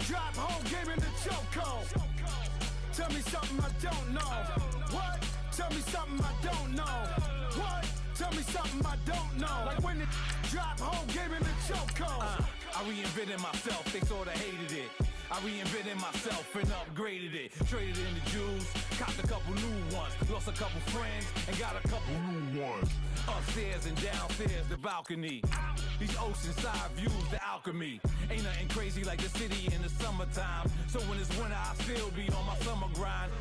drop whole game in the chokehold. Tell me something I don't know. What? Tell me something I don't know. What? Tell me something I don't know. Like when it drop whole game in the chokehold. I reinvented myself, they sorta hated it. I reinvented myself and upgraded it. Traded in the Jews, copped a couple new ones. Lost a couple friends and got a couple new ones. Upstairs and downstairs, the balcony. These oceanside views, the alchemy. Ain't nothing crazy like the city in the summertime. So when it's winter, I still be on my summer grind.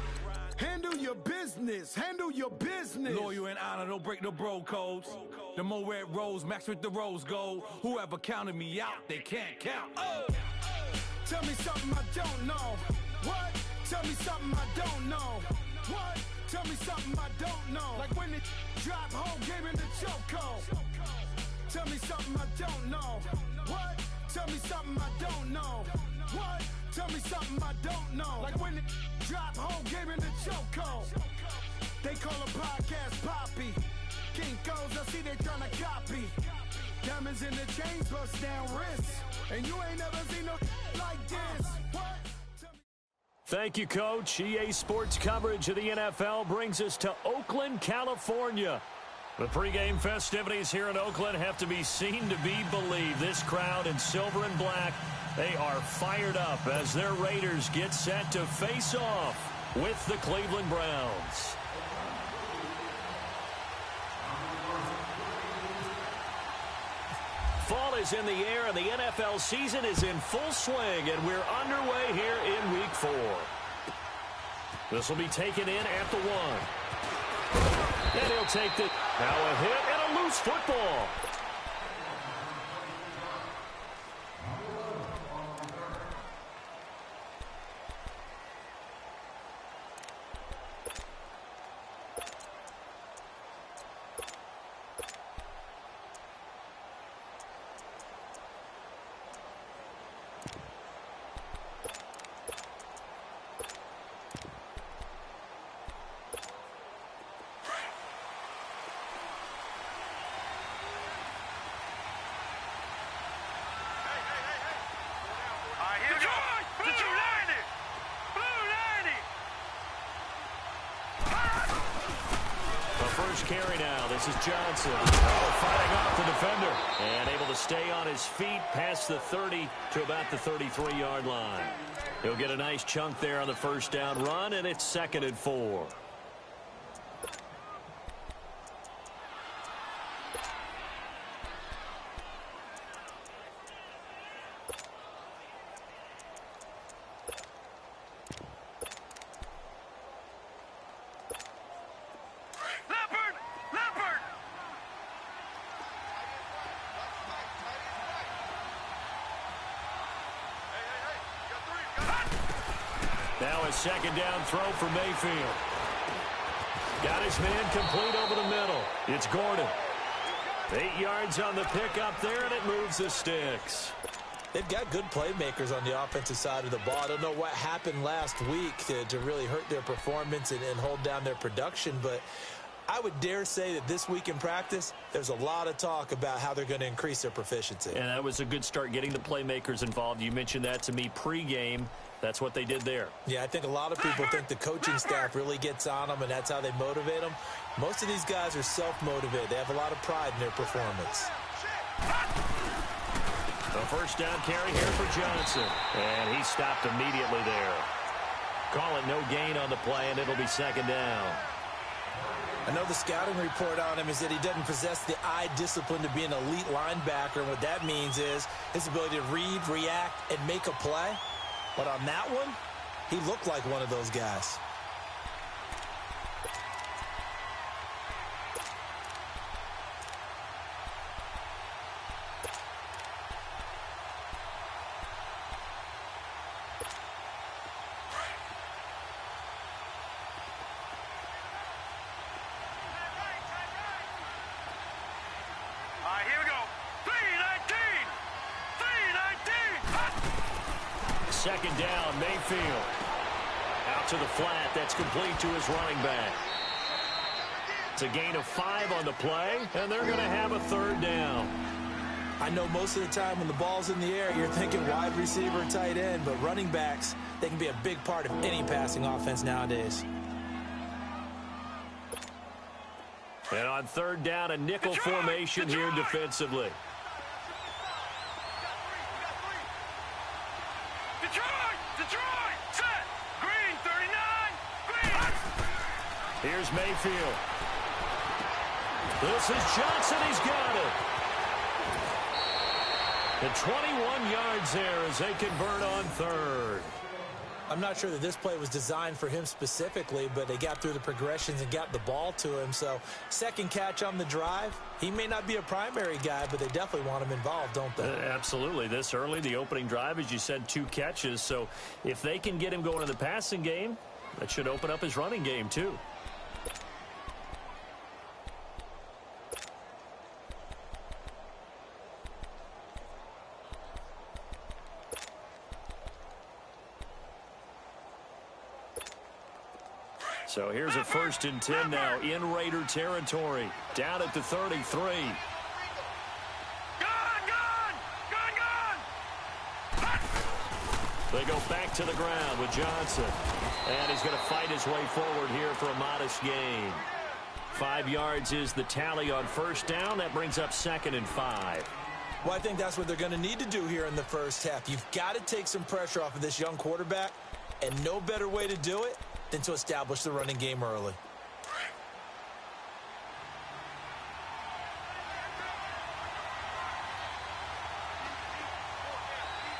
Handle your business, handle your business. Loyal and honor, don't break the bro codes. The more red rose, max with the rose gold. Whoever counted me out, they can't count. Oh! Tell me something I don't know. What? Tell me something I don't know. What? Tell me something I don't know. Like when it drop whole game in the chokehold. Tell me something I don't know. What? Tell me something I don't know. What? Tell me something I don't know. Like when it drop whole game in the chokehold. They call a podcast Poppy. Kinkos, I see they tryna copy. Diamonds in the chains, bust down wrists. And you ain't never seen no like this. What? Thank you, Coach. EA Sports coverage of the NFL brings us to Oakland, California. The pregame festivities here in Oakland have to be seen to be believed. This crowd in silver and black, they are fired up as their Raiders get set to face off with the Cleveland Browns. Fall is in the air, and the NFL season is in full swing, and we're underway here in Week 4. This will be taken in at the 1. And he'll take the... Now a hit and a loose football. Carry now. This is Johnson. Fighting off the defender. And able to stay on his feet past the 30 to about the 33-yard line. He'll get a nice chunk there on the first down run, and it's 2nd and 4. Now a second down throw for Mayfield. Got his man complete over the middle. It's Gordon. 8 yards on the pickup there, and it moves the sticks. They've got good playmakers on the offensive side of the ball. I don't know what happened last week to really hurt their performance and hold down their production, but I would dare say that this week in practice, there's a lot of talk about how they're going to increase their proficiency. And that was a good start, getting the playmakers involved. You mentioned that to me pregame. That's what they did there. Yeah, I think a lot of people think the coaching staff really gets on them, and that's how they motivate them. Most of these guys are self-motivated. They have a lot of pride in their performance. The first down carry here for Johnson. And he stopped immediately there. Call it no gain on the play, and it'll be 2nd down. I know the scouting report on him is that he doesn't possess the eye discipline to be an elite linebacker. And what that means is his ability to read, react, and make a play. But on that one, he looked like one of those guys. Here we go. 319! 319! Second down, Mayfield. Out to the flat. That's complete to his running back. It's a gain of 5 on the play, and they're going to have a 3rd down. I know most of the time when the ball's in the air, you're thinking wide receiver, tight end, but running backs, they can be a big part of any passing offense nowadays. And on third down, a nickel formation here defensively. Detroit, set, green, 39, green. Here's Mayfield. This is Johnson. He's got it. And 21 yards there as they convert on third. I'm not sure that this play was designed for him specifically, but they got through the progressions and got the ball to him. So second catch on the drive. He may not be a primary guy, but they definitely want him involved, don't they? Absolutely. This early, the opening drive, as you said, 2 catches. So if they can get him going in the passing game, that should open up his running game too. So here's a 1st and 10 now in Raider territory. Down at the 33. They go back to the ground with Johnson. And he's going to fight his way forward here for a modest gain. 5 yards is the tally on 1st down. That brings up 2nd and 5. Well, I think that's what they're going to need to do here in the first half. You've got to take some pressure off of this young quarterback. And no better way to do it than to establish the running game early. All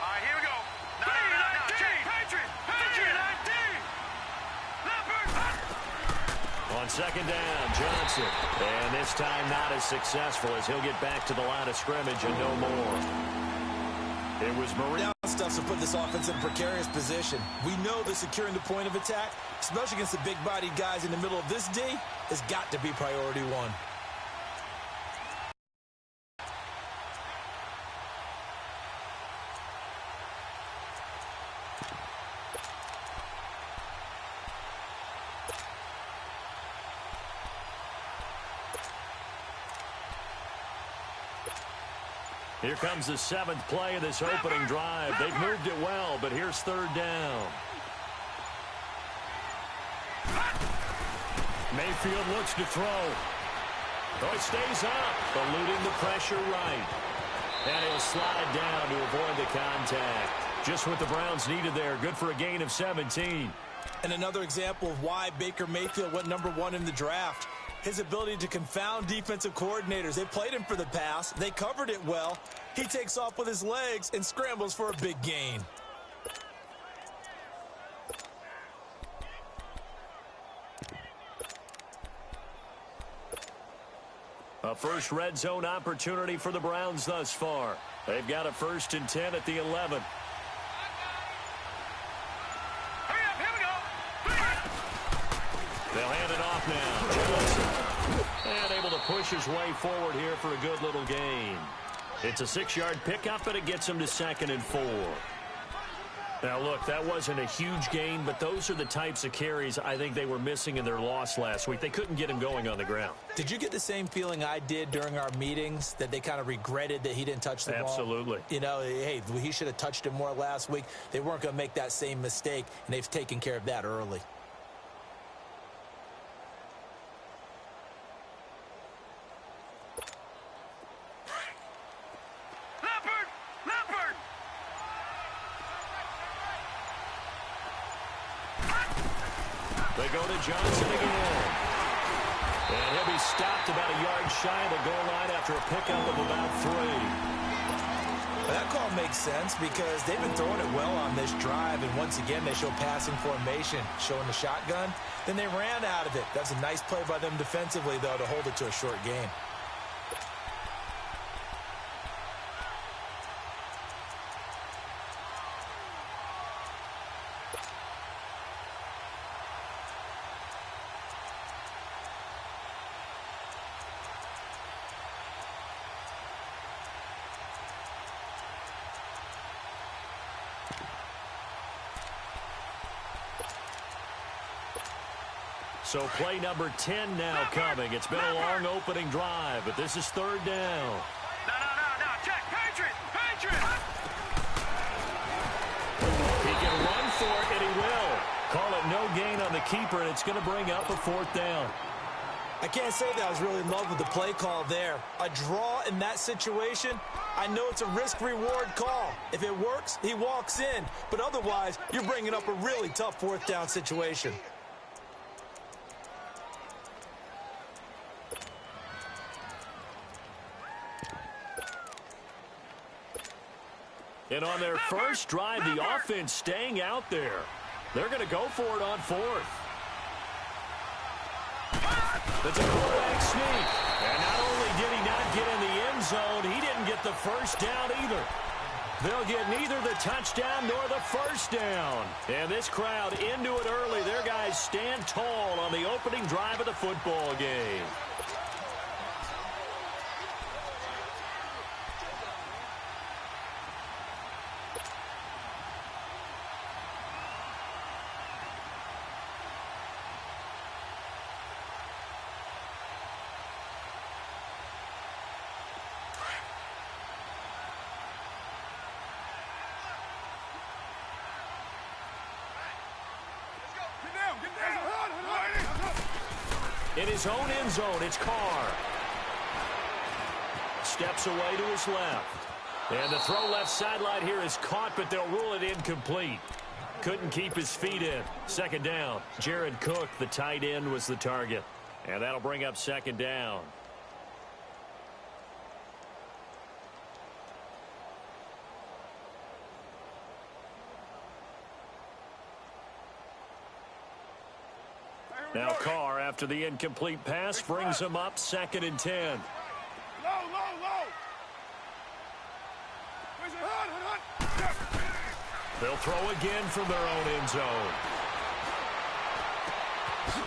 right, here we go. Patriot, 19. On 2nd down, Johnson. And this time not as successful as he'll get back to the line of scrimmage and no more. It was Marie. Stuff to put this offense in a precarious position. We know that securing the point of attack, especially against the big-bodied guys in the middle of this D, has got to be priority one. Here comes the 7th play of this opening drive. They've moved it well, but here's 3rd down. Mayfield looks to throw. Oh, it stays up, eluding the pressure right. And he'll slide down to avoid the contact. Just what the Browns needed there. Good for a gain of 17. And another example of why Baker Mayfield went #1 in the draft. His ability to confound defensive coordinators. They played him for the pass. They covered it well. He takes off with his legs and scrambles for a big gain. A first red zone opportunity for the Browns thus far. They've got a 1st and 10 at the 11. They'll hand it off now. Johnson. And able to push his way forward here for a good little gain. It's a 6-yard pickup, but it gets him to 2nd and 4. Now, look, that wasn't a huge gain, but those are the types of carries I think they were missing in their loss last week. They couldn't get him going on the ground. Did you get the same feeling I did during our meetings, that they kind of regretted that he didn't touch the ball? Absolutely. You know, hey, he should have touched it more last week. They weren't going to make that same mistake, and they've taken care of that early. They go to Johnson again. And he'll be stopped about a yard shy of the goal line after a pickup of about 3. That call makes sense because they've been throwing it well on this drive, and once again they show passing formation, showing the shotgun. Then they ran out of it. That's a nice play by them defensively, though, to hold it to a short gain. So play number 10 now coming. It's been a long opening drive, but this is 3rd down. No, check. for it, and he will. Call it no gain on the keeper, and it's going to bring up a 4th down. I can't say that I was really in love with the play call there. A draw in that situation, I know it's a risk-reward call. If it works, he walks in. But otherwise, you're bringing up a really tough 4th down situation. And on their first drive, the offense staying out there. They're going to go for it on 4th. That's a quarterback sneak. And not only did he not get in the end zone, he didn't get the first down either. They'll get neither the touchdown nor the first down. And this crowd into it early. Their guys stand tall on the opening drive of the football game. In his own end zone, it's Carr. Steps away to his left. And the throw left sideline here is caught, but they'll rule it incomplete. Couldn't keep his feet in. 2nd down. Jared Cook, the tight end, was the target. And that'll bring up 2nd down. Now Carr, after the incomplete pass, brings him up 2nd and 10. They'll throw again from their own end zone.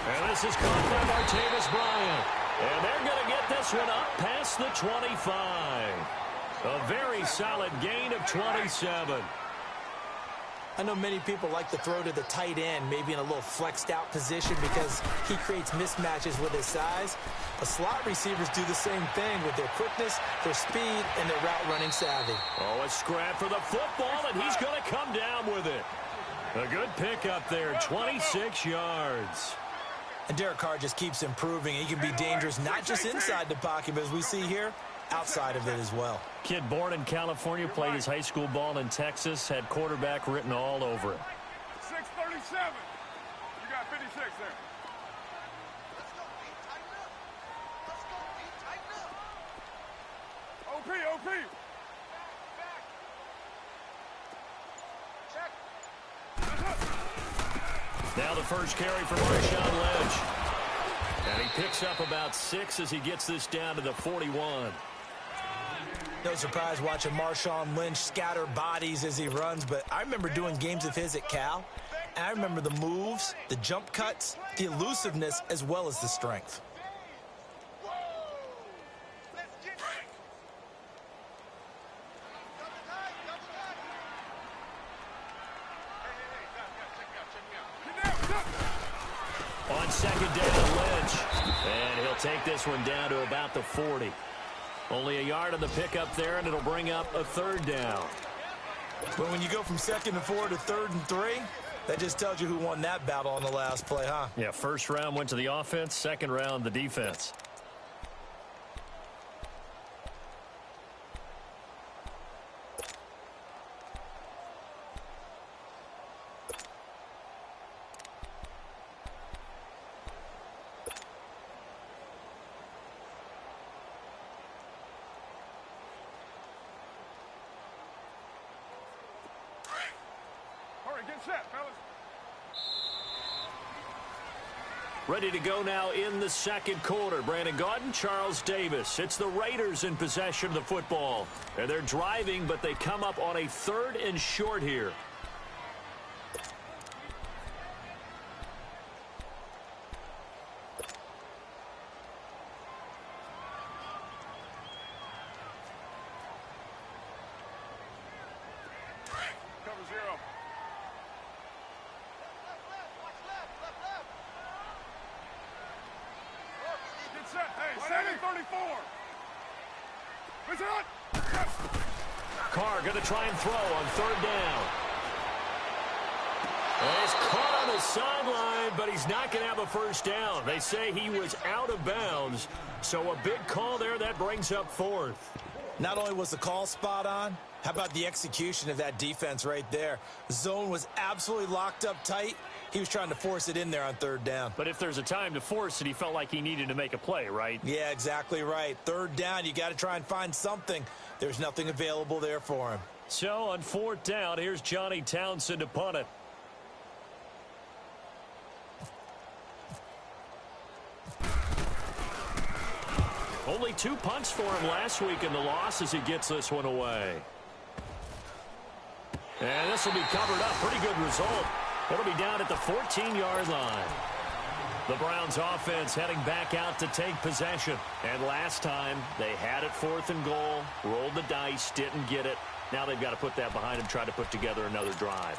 And this is caught by Martavis Bryant. And they're going to get this one up past the 25. A very solid gain of 27. I know many people like to throw to the tight end, maybe in a little flexed out position because he creates mismatches with his size. But slot receivers do the same thing with their quickness, their speed, and their route running savvy. Oh, a scrap for the football, and he's going to come down with it. A good pickup there, 26 yards. And Derek Carr just keeps improving. He can be dangerous not just inside the pocket, but as we see here, outside of it as well. Kid born in California, played his high school ball in Texas, had quarterback written all over it. 637. You got 56 there. Let's go, B. Tighten up. Let's go, B. Tighten up. OP, OP. Check. Now the first carry for Marshawn Lynch. And he picks up about 6 as he gets this down to the 41. No surprise watching Marshawn Lynch scatter bodies as he runs, but I remember doing games of his at Cal, and I remember the moves, the jump cuts, the elusiveness, as well as the strength. On 2nd down, Lynch. And he'll take this one down to about the 40. Only a yard on the pickup there, and it'll bring up a 3rd down. But when you go from 2nd and 4 to 3rd and 3, that just tells you who won that battle on the last play, huh? Yeah, first round went to the offense, 2nd round the defense. Get set, fellas. Ready to go now in the 2nd quarter. Brandon Gaudin, Charles Davis. It's the Raiders in possession of the football. And they're driving, but they come up on a 3rd and short here. Cover 0. Hey, 734. Carr going to try and throw on 3rd down. sideline, but he's not going to have a first down. They say he was out of bounds, so a big call there. That brings up fourth. Not only was the call spot on, how about the execution of that defense right there? The zone was absolutely locked up tight. He was trying to force it in there on third down. But if there's a time to force it, he felt like he needed to make a play, right? Yeah, exactly right. Third down, you got to try and find something. There's nothing available there for him. So on fourth down, here's Johnny Townsend to punt it. Only 2 punts for him last week in the loss as he gets this one away. And this will be covered up. Pretty good result. It'll be down at the 14-yard line. The Browns offense heading back out to take possession. And last time, they had it 4th and goal, rolled the dice, didn't get it. Now they've got to put that behind them, try to put together another drive.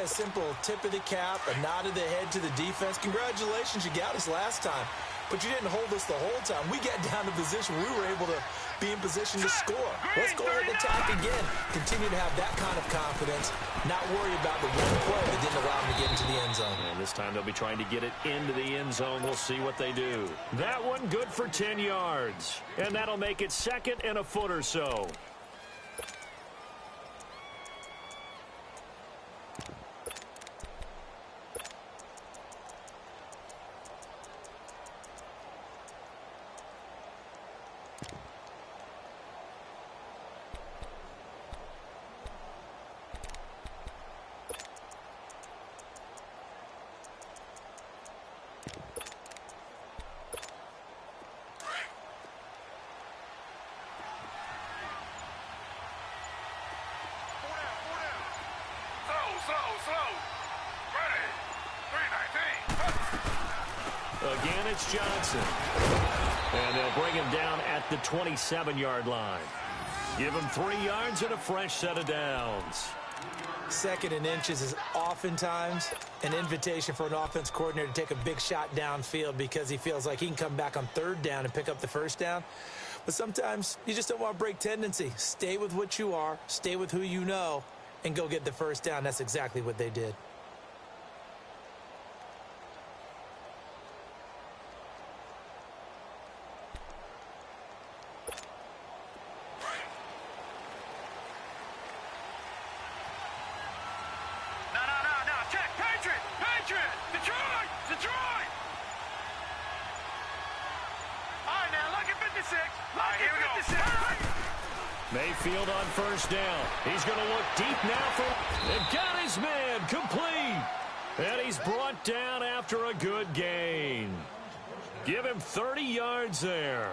A simple tip of the cap, a nod of the head to the defense. Congratulations, you got us last time. But you didn't hold us the whole time. We got down to position. We were able to be in position to score. Let's go ahead and attack again. Continue to have that kind of confidence. Not worry about the one play that didn't allow them to get into the end zone. And this time they'll be trying to get it into the end zone. We'll see what they do. That one good for 10 yards. And that'll make it 2nd and a foot or so. Again, it's Johnson. And they'll bring him down at the 27-yard line. Give him 3 yards and a fresh set of downs. 2nd and inches is oftentimes an invitation for an offense coordinator to take a big shot downfield because he feels like he can come back on 3rd down and pick up the first down. But sometimes you just don't want to break tendency. Stay with what you are, stay with who you know, and go get the first down. That's exactly what they did. Mayfield on first down. He's going to look deep now and got his man complete. And he's brought down after a good gain. Give him 30 yards there.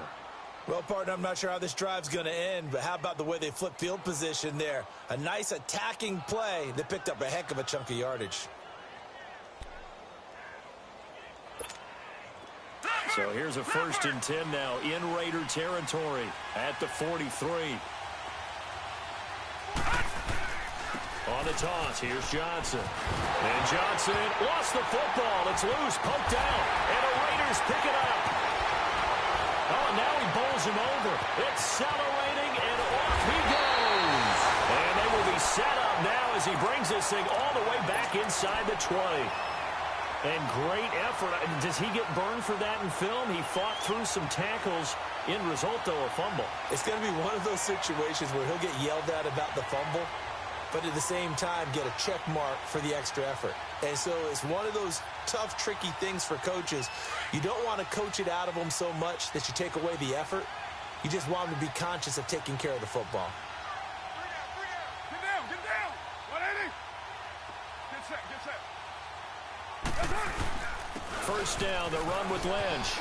Well, partner, I'm not sure how this drive's going to end, but how about the way they flip field position there? A nice attacking play that picked up a heck of a chunk of yardage. So here's a 1st and 10 now in Raider territory at the 43. On the toss, here's Johnson. And Johnson lost the football. It's loose, poked out, and the Raiders pick it up. Oh, and now he bowls him over. Accelerating, and off he goes. And they will be set up now as he brings this thing all the way back inside the 20. And great effort. Does he get burned for that in film? He fought through some tackles. End result, though, a fumble. It's going to be one of those situations where he'll get yelled at about the fumble, but at the same time get a check mark for the extra effort. And so it's one of those tough, tricky things for coaches. You don't want to coach it out of them so much that you take away the effort. You just want them to be conscious of taking care of the football. Get down. 180. Get set. First down, the run with Lynch.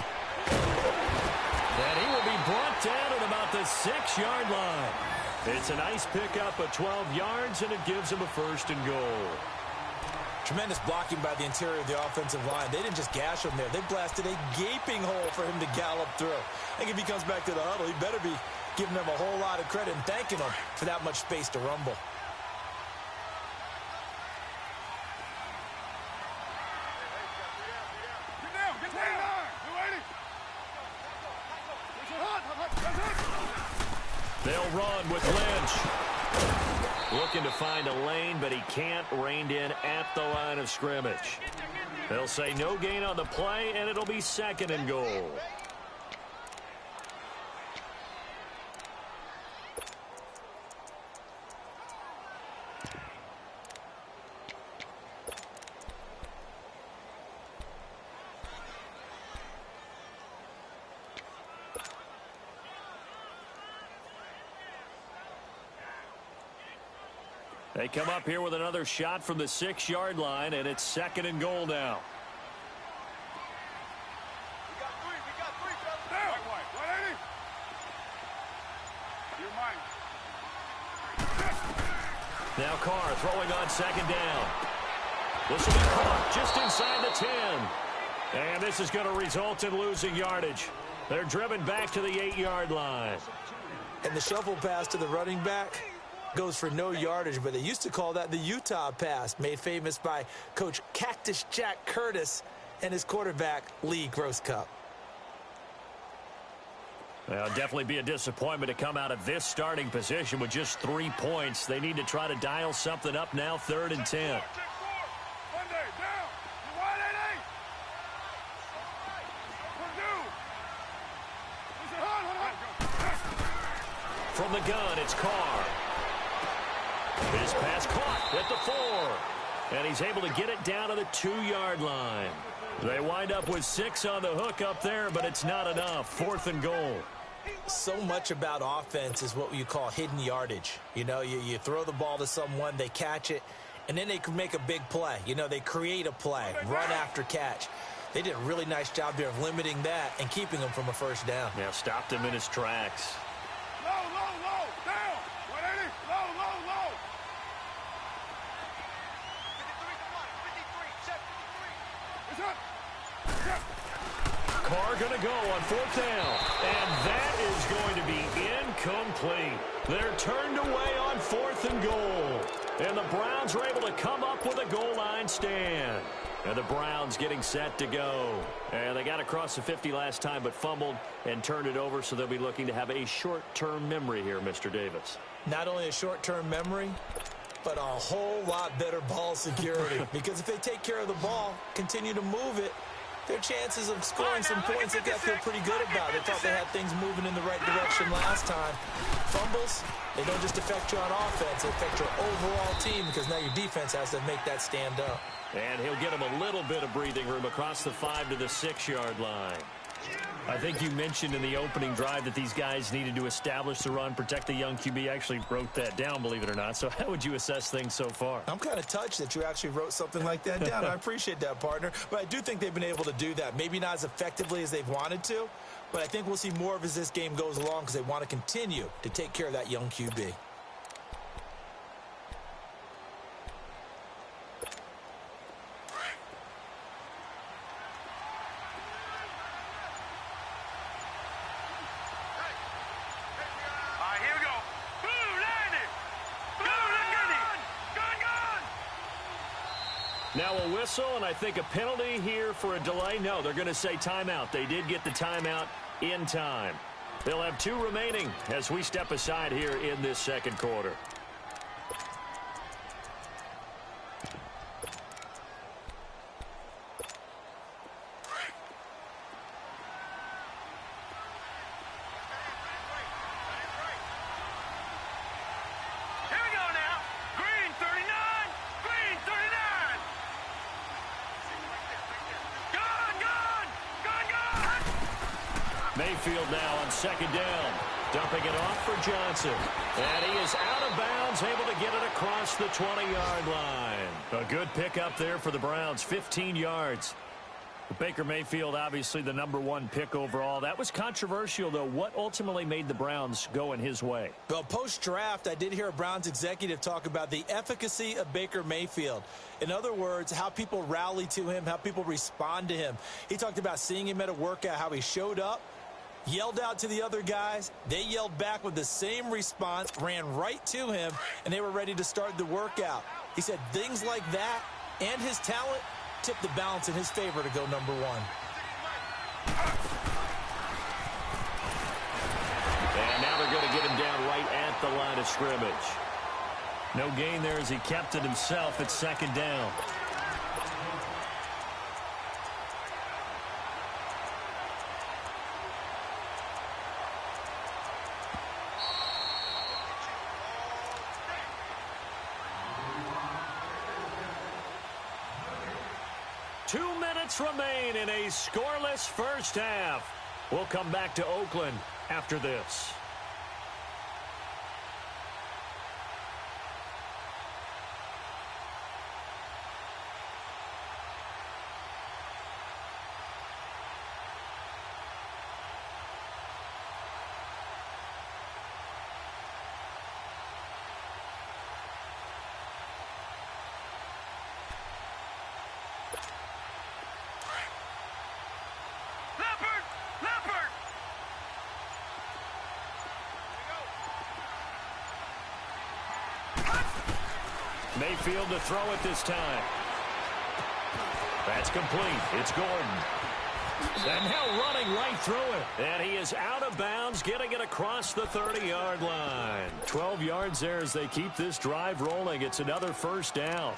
And he will be brought down at about the 6-yard line. It's a nice pickup of 12 yards, and it gives him a 1st and goal. Tremendous blocking by the interior of the offensive line. They didn't just gash him there. They blasted a gaping hole for him to gallop through. I think if he comes back to the huddle, he better be giving them a whole lot of credit and thanking them for that much space to rumble. They'll run with Lynch. Looking to find a lane, but he can't. Reined in at the line of scrimmage. They'll say no gain on the play, and it'll be second and goal. They come up here with another shot from the 6-yard line, and it's second and goal now. We got three, fellas. Down. White, 180. You mind? Now Carr throwing on second down. This will be caught just inside the 10. And this is going to result in losing yardage. They're driven back to the 8-yard line. And the shuffle pass to the running back goes for no yardage, but they used to call that the Utah pass, made famous by Coach Cactus Jack Curtis and his quarterback, Lee Grosscup. Well, definitely be a disappointment to come out of this starting position with just 3 points. They need to try to dial something up now, 3rd and 10. Monday, down. You 180. From the gun, it's Carr. His pass caught at the 4. And he's able to get it down to the 2-yard line. They wind up with 6 on the hook up there, but it's not enough. 4th and goal. So much about offense is what you call hidden yardage. You know, you throw the ball to someone, they catch it, and then they can make a big play. You know, they create a play, run after catch. They did a really nice job there of limiting that and keeping him from a first down. Yeah, stopped him in his tracks. Low, down. 180, low. 53, 53, 53. Carr going to go on 4th down. And that is going to be incomplete. They're turned away on 4th and goal. And the Browns are able to come up with a goal line stand. And the Browns getting set to go. And they got across the 50 last time but fumbled and turned it over, so they'll be looking to have a short-term memory here, Mr. Davis. Not only a short-term memory, but a whole lot better ball security. Because if they take care of the ball, continue to move it, their chances of scoring some points, they got to feel pretty good about. They thought they had things moving in the right direction last time. Fumbles, they don't just affect you on offense, they affect your overall team because now your defense has to make that stand up. And he'll get him a little bit of breathing room across the 5 to the 6-yard line. I think you mentioned in the opening drive that these guys needed to establish the run, protect the young QB. I actually wrote that down, believe it or not. So how would you assess things so far? I'm kind of touched that you actually wrote something like that down. I appreciate that, partner. But I do think they've been able to do that. Maybe not as effectively as they've wanted to, but I think we'll see more of as this game goes along because they want to continue to take care of that young QB. Now a whistle, and I think a penalty here for a delay. No, they're going to say timeout. They did get the timeout in time. They'll have 2 remaining as we step aside here in this second quarter. Mayfield now on second down, dumping it off for Johnson. And he is out of bounds, able to get it across the 20-yard line. A good pickup there for the Browns, 15 yards. Baker Mayfield, obviously the #1 pick overall. That was controversial, though. What ultimately made the Browns go in his way? Well, post-draft, I did hear a Browns executive talk about the efficacy of Baker Mayfield. In other words, how people rally to him, how people respond to him. He talked about seeing him at a workout, how he showed up, yelled out to the other guys. They yelled back with the same response, ran right to him, and they were ready to start the workout. He said things like that and his talent tipped the balance in his favor to go #1. And now they're going to get him down right at the line of scrimmage. No gain there as he kept it himself at second down. 2 minutes remain in a scoreless first half. We'll come back to Oakland after this. Mayfield to throw it this time. That's complete. It's Gordon. And now running right through it. And he is out of bounds, getting it across the 30-yard line. 12 yards there as they keep this drive rolling. It's another first down.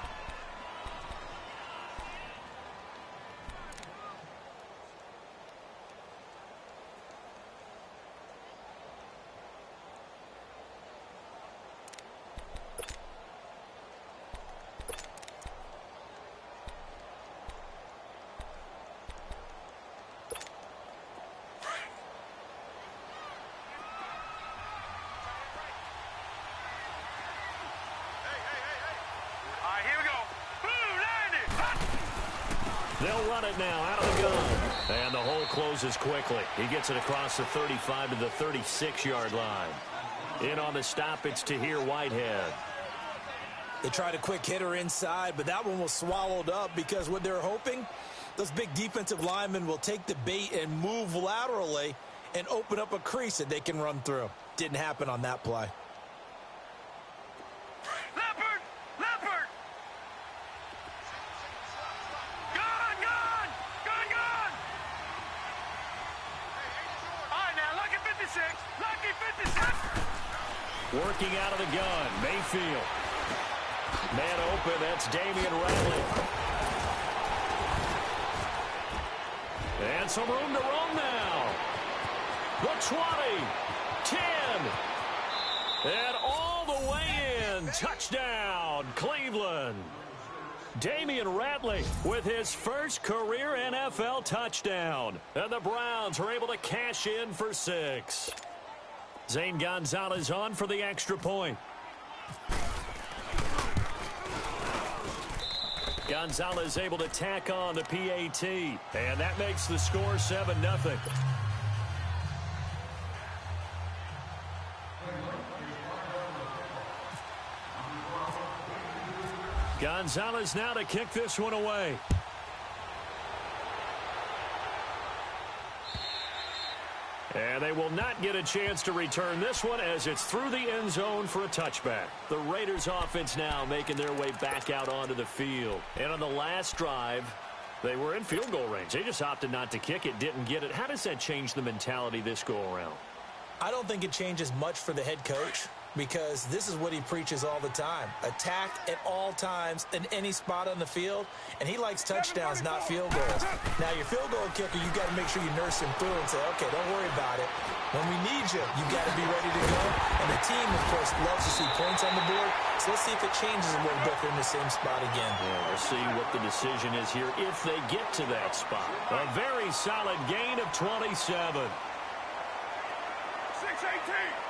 They'll run it now out of the gun. And the hole closes quickly. He gets it across the 35 to the 36-yard line. In on the stop, it's Tahir Whitehead. They tried a quick hitter inside, but that one was swallowed up because what they're hoping, those big defensive linemen will take the bait and move laterally and open up a crease that they can run through. Didn't happen on that play. Working out of the gun, Mayfield. Man open, that's Damian Radley. And some room to roam now. The 20, 10, and all the way in. Touchdown, Cleveland. Damian Radley with his first career NFL touchdown. And the Browns are able to cash in for 6. Zane Gonzalez on for the extra point. Gonzalez able to tack on the PAT. And that makes the score 7-0. Gonzalez now to kick this one away. And they will not get a chance to return this one as it's through the end zone for a touchback. The Raiders offense now making their way back out onto the field. And on the last drive, they were in field goal range. They just opted not to kick it, didn't get it. How does that change the mentality this go around? I don't think it changes much for the head coach because this is what he preaches all the time. Attack at all times in any spot on the field, and he likes touchdowns, not field goals. Now, your field goal kicker, you got to make sure you nurse him through and say, okay, don't worry about it. When we need you, you got to be ready to go. And the team, of course, loves to see points on the board. So let's see if it changes a little bit. They're in the same spot again. Yeah, we'll see what the decision is here if they get to that spot. A very solid gain of 27. 6-18.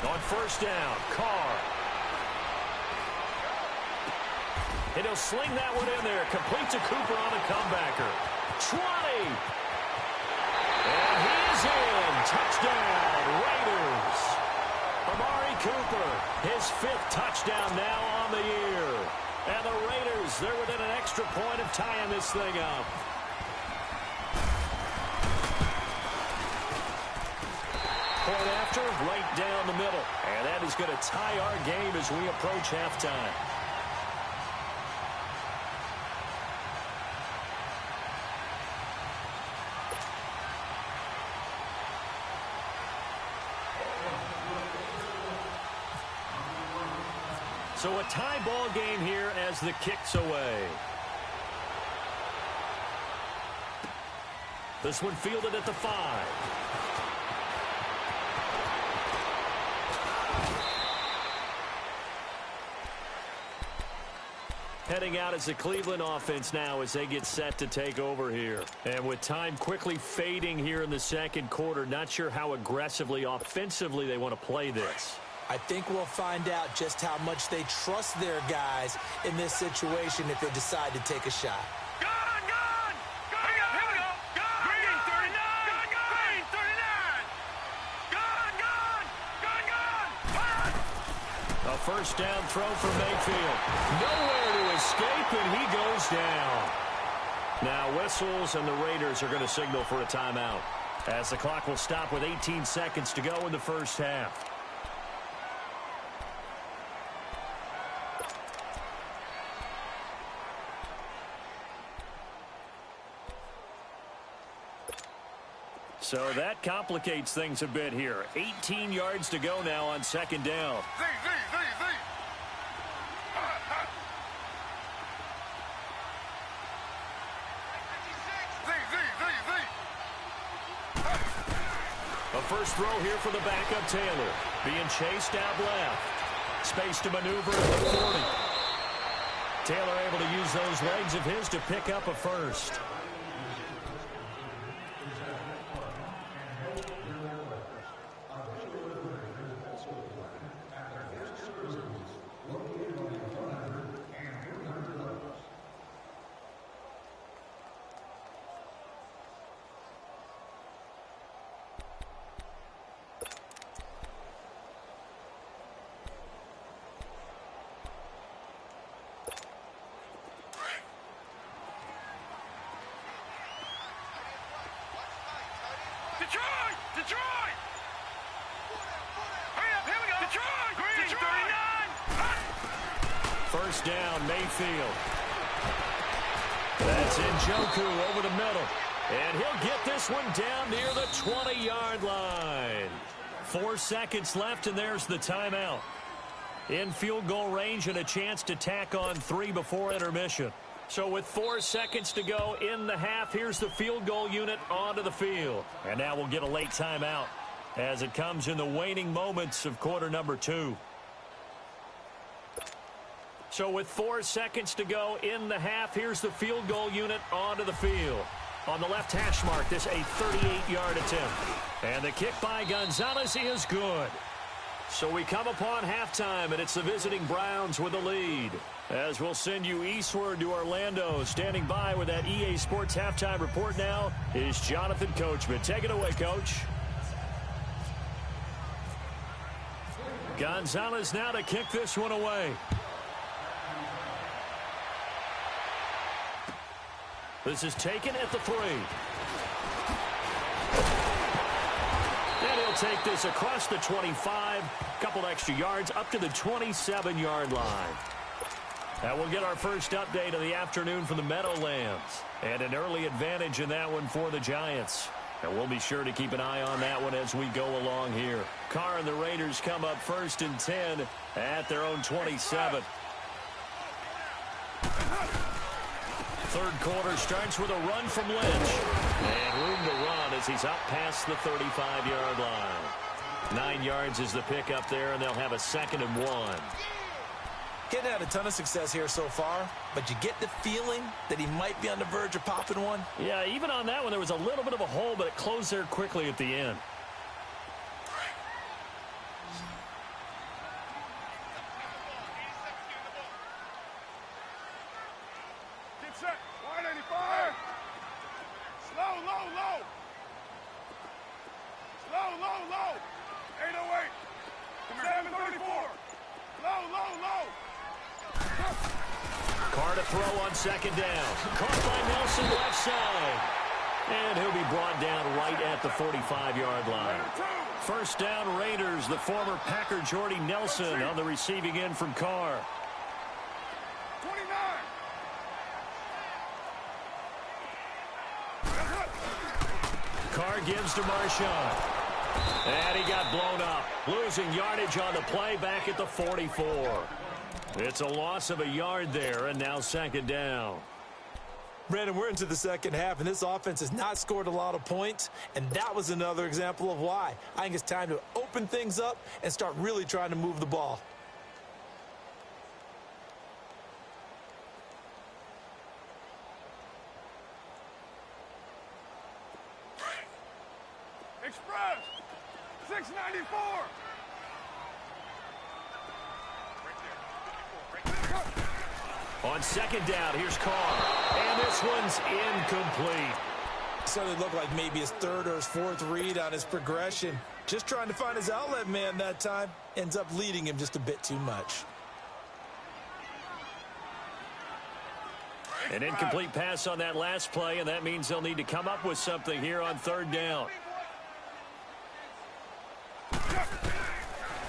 On first down, Carr. And he'll sling that one in there. Complete to Cooper on a comebacker. 20. And he's in. Touchdown, Raiders. Amari Cooper, his 5th touchdown now on the year. And the Raiders, they're within an extra point of tying this thing up. Point after, right down the middle. And that is going to tie our game as we approach halftime. So a tie ball game here as the kick's away. This one fielded at the 5. Heading out as the Cleveland offense now as they get set to take over here. And with time quickly fading here in the second quarter, not sure how aggressively, offensively they want to play this. I think we'll find out just how much they trust their guys in this situation if they decide to take a shot. A first down throw for Mayfield. Nowhere to escape, and he goes down. Now whistles, and the Raiders are going to signal for a timeout, as the clock will stop with 18 seconds to go in the first half. So that complicates things a bit here. 18 yards to go now on second down. A first throw here for the backup Taylor. Being chased out left. Space to maneuver at the 40. Taylor able to use those legs of his to pick up a first. Detroit! Hurry up, here we go! Detroit! 39! First down, Mayfield. That's Njoku over the middle. And he'll get this one down near the 20-yard line. 4 seconds left, and there's the timeout. In field goal range and a chance to tack on 3 before intermission. So with 4 seconds to go in the half, here's the field goal unit onto the field. And now we'll get a late timeout as it comes in the waning moments of quarter number 2. So with 4 seconds to go in the half, here's the field goal unit onto the field. On the left hash mark, this a 38-yard attempt. And the kick by Gonzalez is good. So we come upon halftime, and it's the visiting Browns with the lead. As we'll send you eastward to Orlando. Standing by with that EA Sports halftime report now is Jonathan Coachman. Take it away, Coach. Gonzalez now to kick this one away. This is taken at the 3. And he'll take this across the 25, couple extra yards up to the 27-yard line. That will get our first update of the afternoon from the Meadowlands. And an early advantage in that one for the Giants. And we'll be sure to keep an eye on that one as we go along here. Carr and the Raiders come up first and 10 at their own 27. Third quarter starts with a run from Lynch. And room to run as he's up past the 35-yard line. 9 yards is the pickup there, and they'll have a 2nd and 1. Getting had a ton of success here so far, but you get the feeling that he might be on the verge of popping one. Yeah, even on that one, there was a little bit of a hole, but it closed there quickly at the end. Get set. Wide 85. Slow, low, low. Slow, low, low. 808. 734. Low, low, low. Carr to throw on 2nd down. Caught by Nelson left side. And he'll be brought down right at the 45-yard line. First down Raiders, the former Packer Jordy Nelson on the receiving end from Carr. 29. Carr gives to Marshawn. And he got blown up. Losing yardage on the play back at the 44. It's a loss of a yard there, and now 2nd down. Brandon, we're into the second half, and this offense has not scored a lot of points, and that was another example of why. I think it's time to open things up and start really trying to move the ball. Express. 694. On second down, here's Carr. And this one's incomplete. Certainly looked like maybe his third or his fourth read on his progression. Just trying to find his outlet man that time. Ends up leading him just a bit too much. An incomplete pass on that last play, and that means they'll need to come up with something here on third down.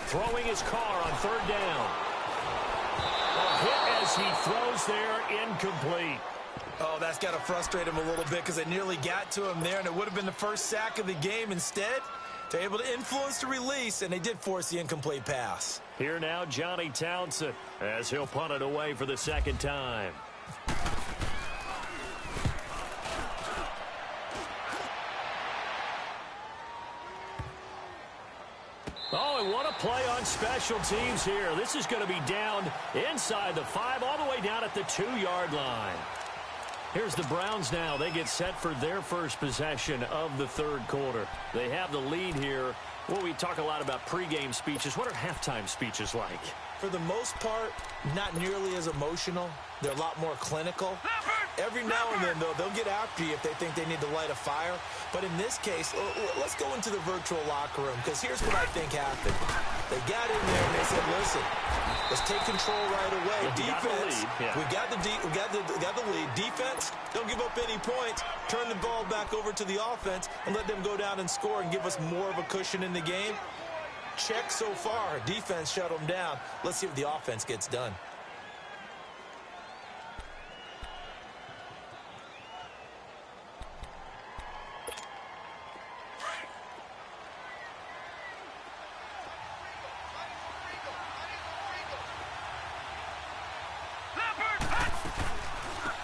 Throwing his Carr on third down. A hit as he throws there, incomplete. Oh, that's got to frustrate him a little bit because they nearly got to him there, and it would have been the first sack of the game. Instead, they're able to influence the release, and they did force the incomplete pass. Here now, Johnny Townsend, as he'll punt it away for the second time. Oh, and what a play on special teams here. This is going to be down inside the 5, all the way down at the 2-yard line. Here's the Browns now. They get set for their first possession of the third quarter. They have the lead here. Well, we talk a lot about pregame speeches. What are halftime speeches like? For the most part, not nearly as emotional. They're a lot more clinical. Every now and then, though, they'll get after you if they think they need to light a fire. But in this case, let's go into the virtual locker room, because here's what I think happened. They got in there and they said, listen, let's take control right away. Defense, we got the lead. Defense, don't give up any points. Turn the ball back over to the offense and let them go down and score and give us more of a cushion in the game. Check so far. Defense shut them down. Let's see if the offense gets done.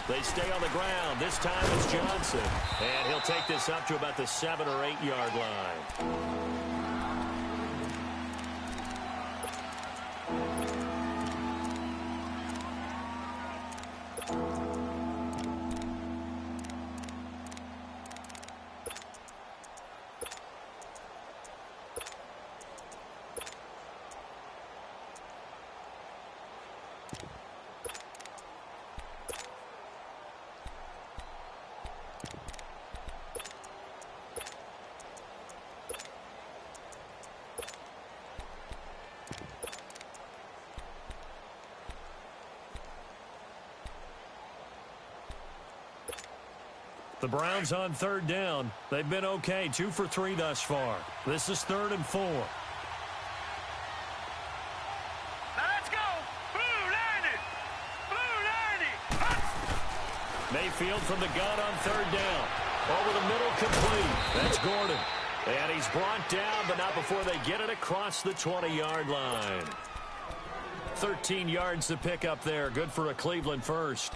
They stay on the ground. This time it's Johnson. And he'll take this up to about the 7 or 8 yard line. The Browns on third down. They've been okay, 2 for 3 thus far. This is 3rd and 4. Let's go. Blue 90. Blue 90. Mayfield from the gun on third down. Over the middle, complete. That's Gordon. And he's brought down, but not before they get it across the 20-yard line. 13 yards to pick up there. Good for a Cleveland first.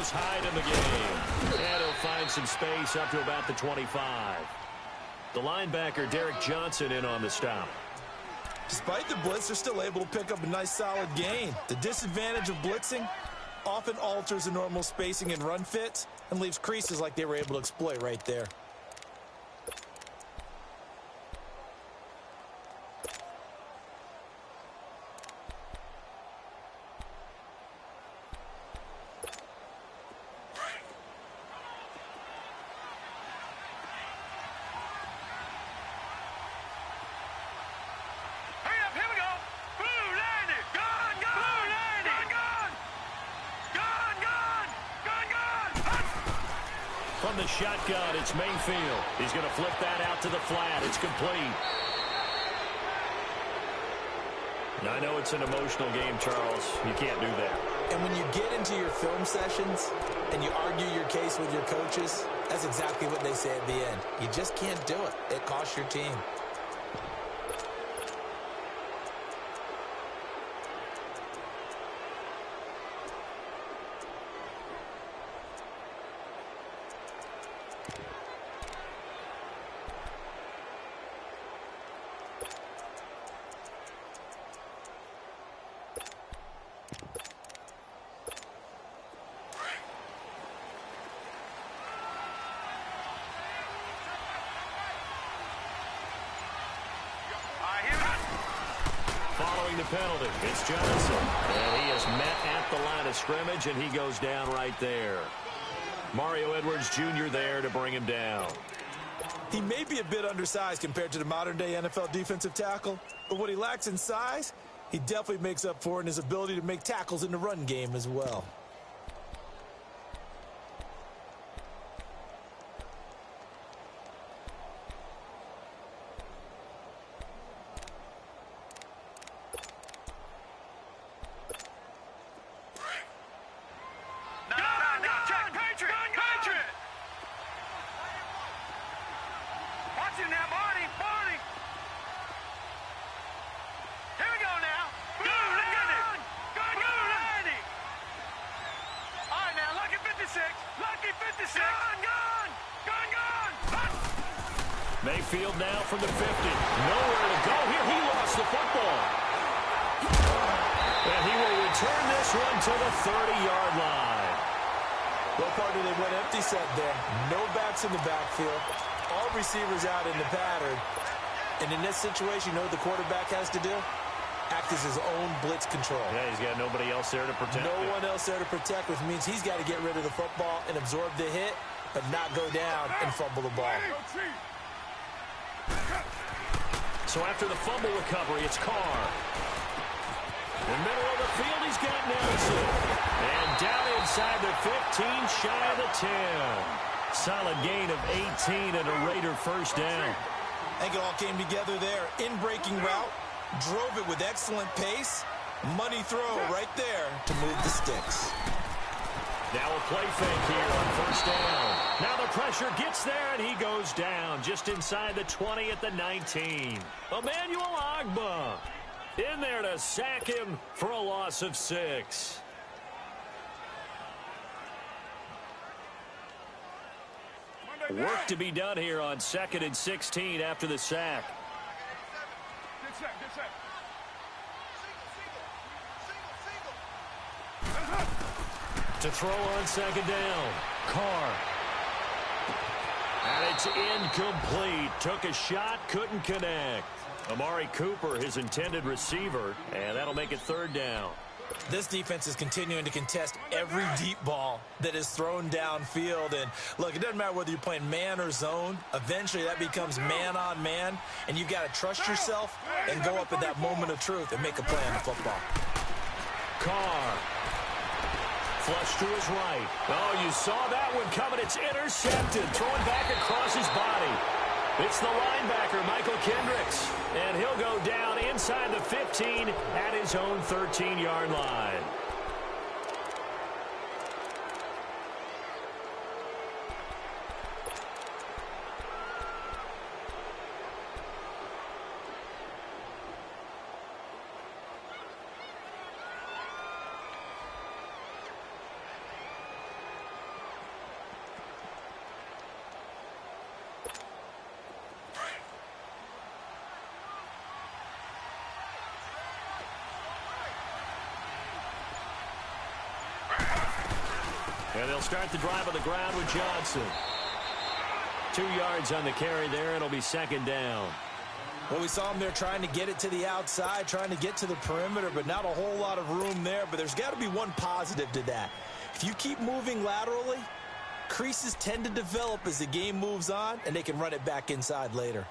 Hyde in the game. And he'll find some space up to about the 25. The linebacker, Derek Johnson, in on the stop. Despite the blitz, they're still able to pick up a nice solid gain. The disadvantage of blitzing often alters the normal spacing and run fits and leaves creases like they were able to exploit right there. From the shotgun, it's Mayfield. He's going to flip that out to the flat. It's complete. I know it's an emotional game, Charles. You can't do that. And when you get into your film sessions and you argue your case with your coaches, that's exactly what they say at the end. You just can't do it. It costs your team. Following the penalty, it's Johnson. And he is met at the line of scrimmage, and he goes down right there. Mario Edwards Jr. there to bring him down. He may be a bit undersized compared to the modern-day NFL defensive tackle, but what he lacks in size, he definitely makes up for in his ability to make tackles in the run game as well. Mayfield now from the 50. Nowhere to go here. He lost the football. And he will return this one to the 30-yard line. Well, partner, they went empty set there. No backs in the backfield. All receivers out in the pattern. And in this situation, you know what the quarterback has to do? Act as his own blitz control. Yeah, he's got nobody else there to protect No him. one else there to protect, which means he's got to get rid of the football and absorb the hit, but not go down and fumble the ball. So after the fumble recovery, it's Carr. In the middle of the field, he's got Nelson. And down inside the 15, shy of the 10. Solid gain of 18 and a Raider first down. I think it all came together there. In-breaking route, drove it with excellent pace. Money throw right there to move the sticks. Now a play fake here on first down. Now the pressure gets there, and he goes down just inside the 20 at the 19. Emmanuel Ogbah in there to sack him for a loss of 6. Work to be done here on 2nd and 16 after the sack. Good set, good set. To throw on 2nd down. Carr. And it's incomplete. Took a shot, couldn't connect. Amari Cooper, his intended receiver, and that'll make it 3rd down. This defense is continuing to contest every deep ball that is thrown downfield. And look, it doesn't matter whether you're playing man or zone. Eventually that becomes man on man, and you've got to trust yourself and go up at that moment of truth and make a play on the football. Carr. Flush to his right. Oh, you saw that one coming. It's intercepted. Throwing back across his body. It's the linebacker, Michael Kendricks. And he'll go down inside the 15 at his own 13-yard line. And they'll start the drive on the ground with Johnson. 2 yards on the carry there. It'll be 2nd down. Well, we saw him there trying to get it to the outside, trying to get to the perimeter, but not a whole lot of room there. But there's got to be one positive to that. If you keep moving laterally, creases tend to develop as the game moves on, and they can run it back inside later.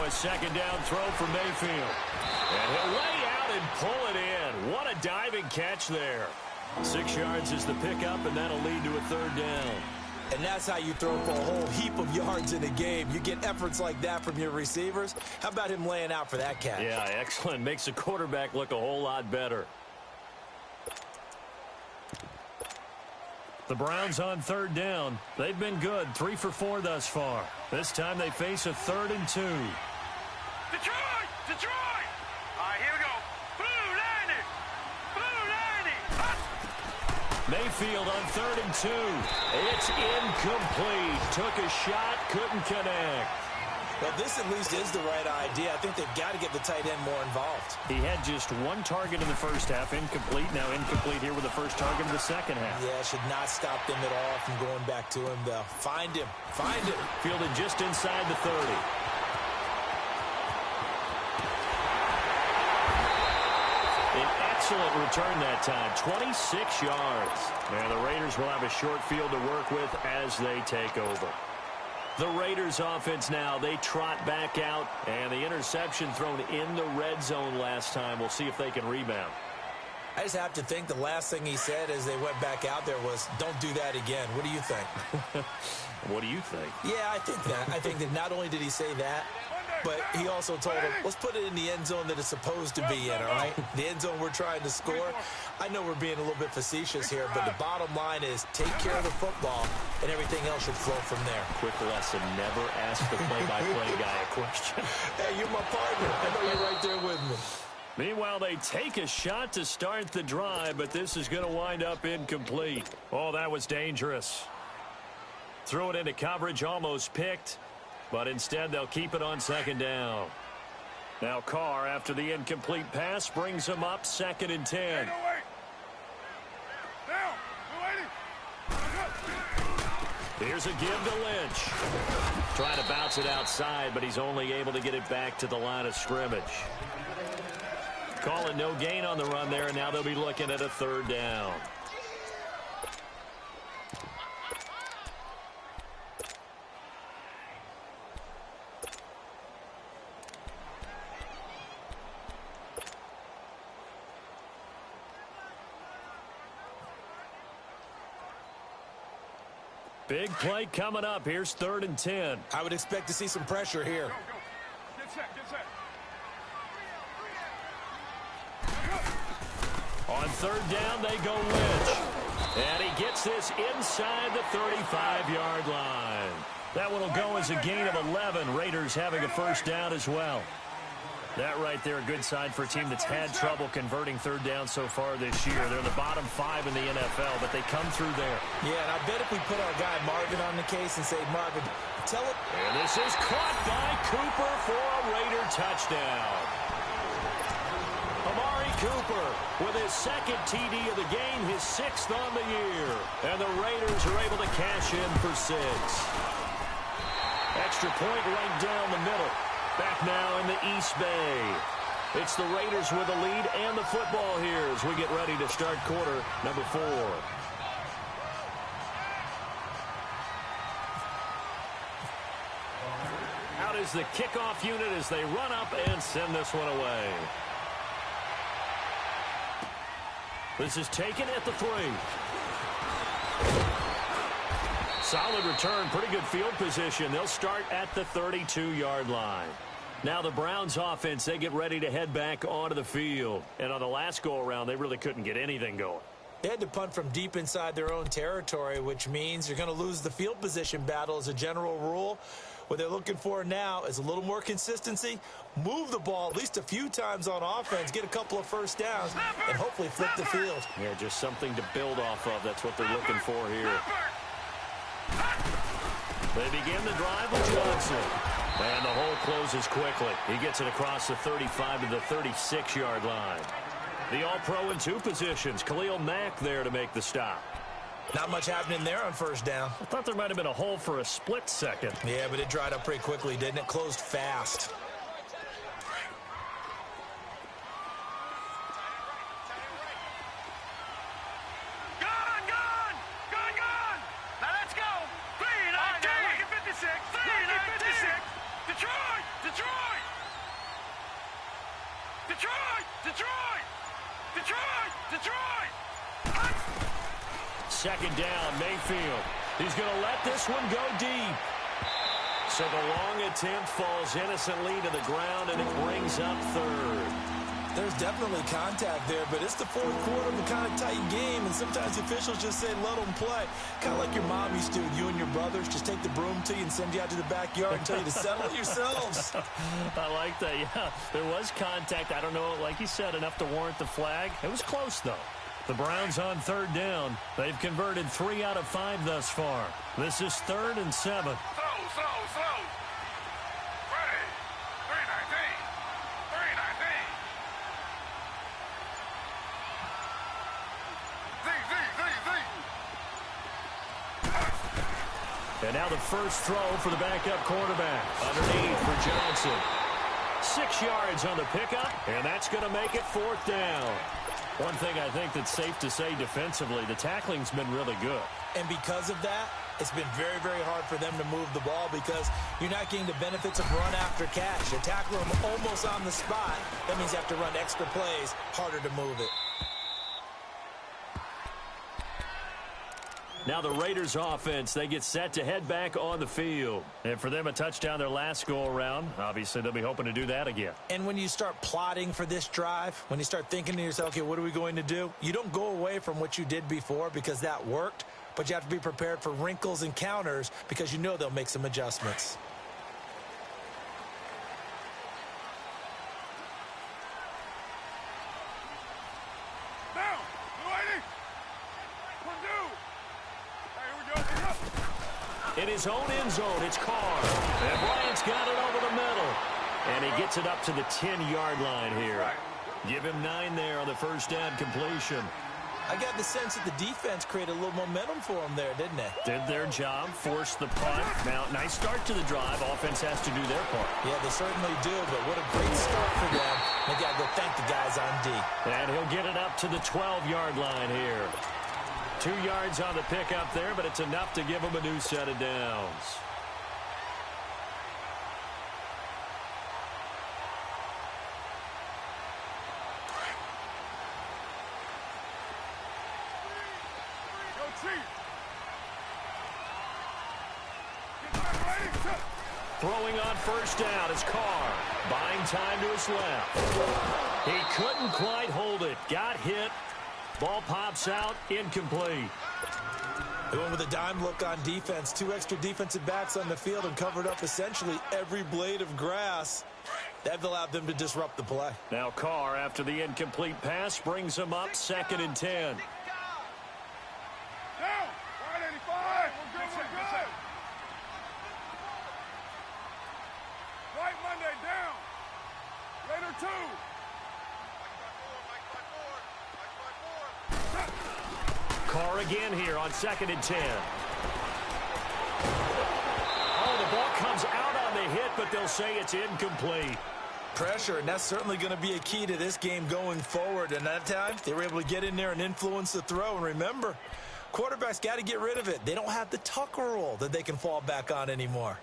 Now a second down throw for Mayfield. And he'll lay out and pull it in. What a diving catch there. 6 yards is the pickup, and that'll lead to a third down. And that's how you throw for a whole heap of yards in a game. You get efforts like that from your receivers. How about him laying out for that catch? Yeah, excellent. Makes the quarterback look a whole lot better. The Browns on third down. They've been good, 3 for 4 thus far. This time they face a 3rd and 2. Detroit! Detroit! All right, here we go. Blue 90! Blue 90! Hut! Mayfield on 3rd and 2. It's incomplete. Took a shot, couldn't connect. Well, this at least is the right idea. I think they've got to get the tight end more involved. He had just 1 target in the first half, incomplete. Now incomplete here with the first target of the second half. Yeah, should not stop them at all from going back to him, though. Find him. Find him. Fielded just inside the 30. An excellent return that time, 26 yards. Now the Raiders will have a short field to work with as they take over. The Raiders offense now, they trot back out, and the interception thrown in the red zone last time. We'll see if they can rebound. I just have to think the last thing he said as they went back out there was, don't do that again. What do you think? What do you think? Yeah, I think that. I think that not only did he say that, but he also told him, let's put it in the end zone that it's supposed to be in, all right? The end zone we're trying to score. I know we're being a little bit facetious here, but the bottom line is take care of the football, and everything else should flow from there. Quick lesson, never ask the play-by-play guy a question. Hey, you're my partner. I know you're right there with me. Meanwhile, they take a shot to start the drive, but this is going to wind up incomplete. Oh, that was dangerous. Threw it into coverage, almost picked, but instead they'll keep it on second down. Now Carr, after the incomplete pass, brings him up 2nd and 10. Here's a give to Lynch. Trying to bounce it outside, but he's only able to get it back to the line of scrimmage. Calling no gain on the run there, and now they'll be looking at a 3rd down. Big play coming up. Here's 3rd and 10. I would expect to see some pressure here. Go. Get set, get set. On 3rd down, they go Lynch. And he gets this inside the 35-yard line. That one will go as a gain of 11. Raiders having a 1st down as well. That right there, a good sign for a team that's had trouble converting 3rd down so far this year. They're in the bottom 5 in the NFL, but they come through there. Yeah, and I bet if we put our guy Marvin on the case and say, Marvin, tell it. And this is caught by Cooper for a Raider touchdown. Amari Cooper with his 2nd TD of the game, his 6th on the year. And the Raiders are able to cash in for 6. Extra point right down the middle. Back now in the East Bay. It's the Raiders with the lead and the football here as we get ready to start quarter number 4. Out is the kickoff unit as they run up and send this one away. This is taken at the 3. Solid return, pretty good field position. They'll start at the 32-yard line. Now the Browns offense, they get ready to head back onto the field. And on the last go-around, they really couldn't get anything going. They had to punt from deep inside their own territory, which means you're going to lose the field position battle as a general rule. What they're looking for now is a little more consistency, move the ball at least a few times on offense, get a couple of 1st downs, and hopefully flip the field. Yeah, just something to build off of. That's what they're looking for here. They begin the drive with Johnson. And the hole closes quickly. He gets it across the 35 to the 36-yard line. The All-Pro in 2 positions. Khalil Mack there to make the stop. Not much happening there on 1st down. I thought there might have been a hole for a split second. Yeah, but it dried up pretty quickly, didn't it? Closed fast. Detroit! second down. Mayfield. He's going to let this one go deep. So the long attempt falls innocently to the ground, and it brings up third. There's definitely contact there, but it's the fourth quarter of a kind of tight game, and sometimes officials just say, let them play. Kind of like your mom used to with you and your brothers. Just take the broom to you and send you out to the backyard and tell you to settle it yourselves. I like that, yeah. There was contact. I don't know, like you said, enough to warrant the flag. It was close, though. The Browns on third down. They've converted 3 out of 5 thus far. This is 3rd and 7. Slow. Ready. 319. 319. And now the first throw for the backup quarterback. Underneath for Johnson. 6 yards on the pickup, and that's going to make it 4th down. One thing I think that's safe to say defensively, the tackling's been really good. And because of that, it's been very, very hard for them to move the ball because you're not getting the benefits of run after catch. You tackle them almost on the spot. That means you have to run extra plays, harder to move it. Now the Raiders offense, they get set to head back on the field. And for them, a touchdown their last go-around. Obviously, they'll be hoping to do that again. And when you start plotting for this drive, when you start thinking to yourself, okay, what are we going to do? You don't go away from what you did before because that worked, but you have to be prepared for wrinkles and counters because you know they'll make some adjustments. Down. 280. 1-2. In his own end zone, it's Carr. And Bryant's got it over the middle. And he gets it up to the 10-yard line here. Give him 9 there on the first down completion. I got the sense that the defense created a little momentum for them there, didn't they? Did their job, forced the punt. Now, nice start to the drive. Offense has to do their part. Yeah, they certainly do, but what a great start for them. They got to go thank the guys on D. And he'll get it up to the 12-yard line here. 2 yards on the pickup there, but it's enough to give him a new set of downs. Go Chief. Get back ready. Throwing on first down is Carr. Buying time to his left. He couldn't quite hold it. Got hit. Ball pops out, incomplete. They went with a dime look on defense. 2 extra defensive backs on the field and covered up essentially every blade of grass. That allowed them to disrupt the play. Now Carr, after the incomplete pass, brings him up 2nd and 10. Down. 185. We're good. White Monday down. Raider 2. Carr again here on 2nd and 10. Oh, the ball comes out on the hit, but they'll say it's incomplete. Pressure, and that's certainly going to be a key to this game going forward. And that time, they were able to get in there and influence the throw. And remember, quarterbacks got to get rid of it. They don't have the Tucker rule that they can fall back on anymore.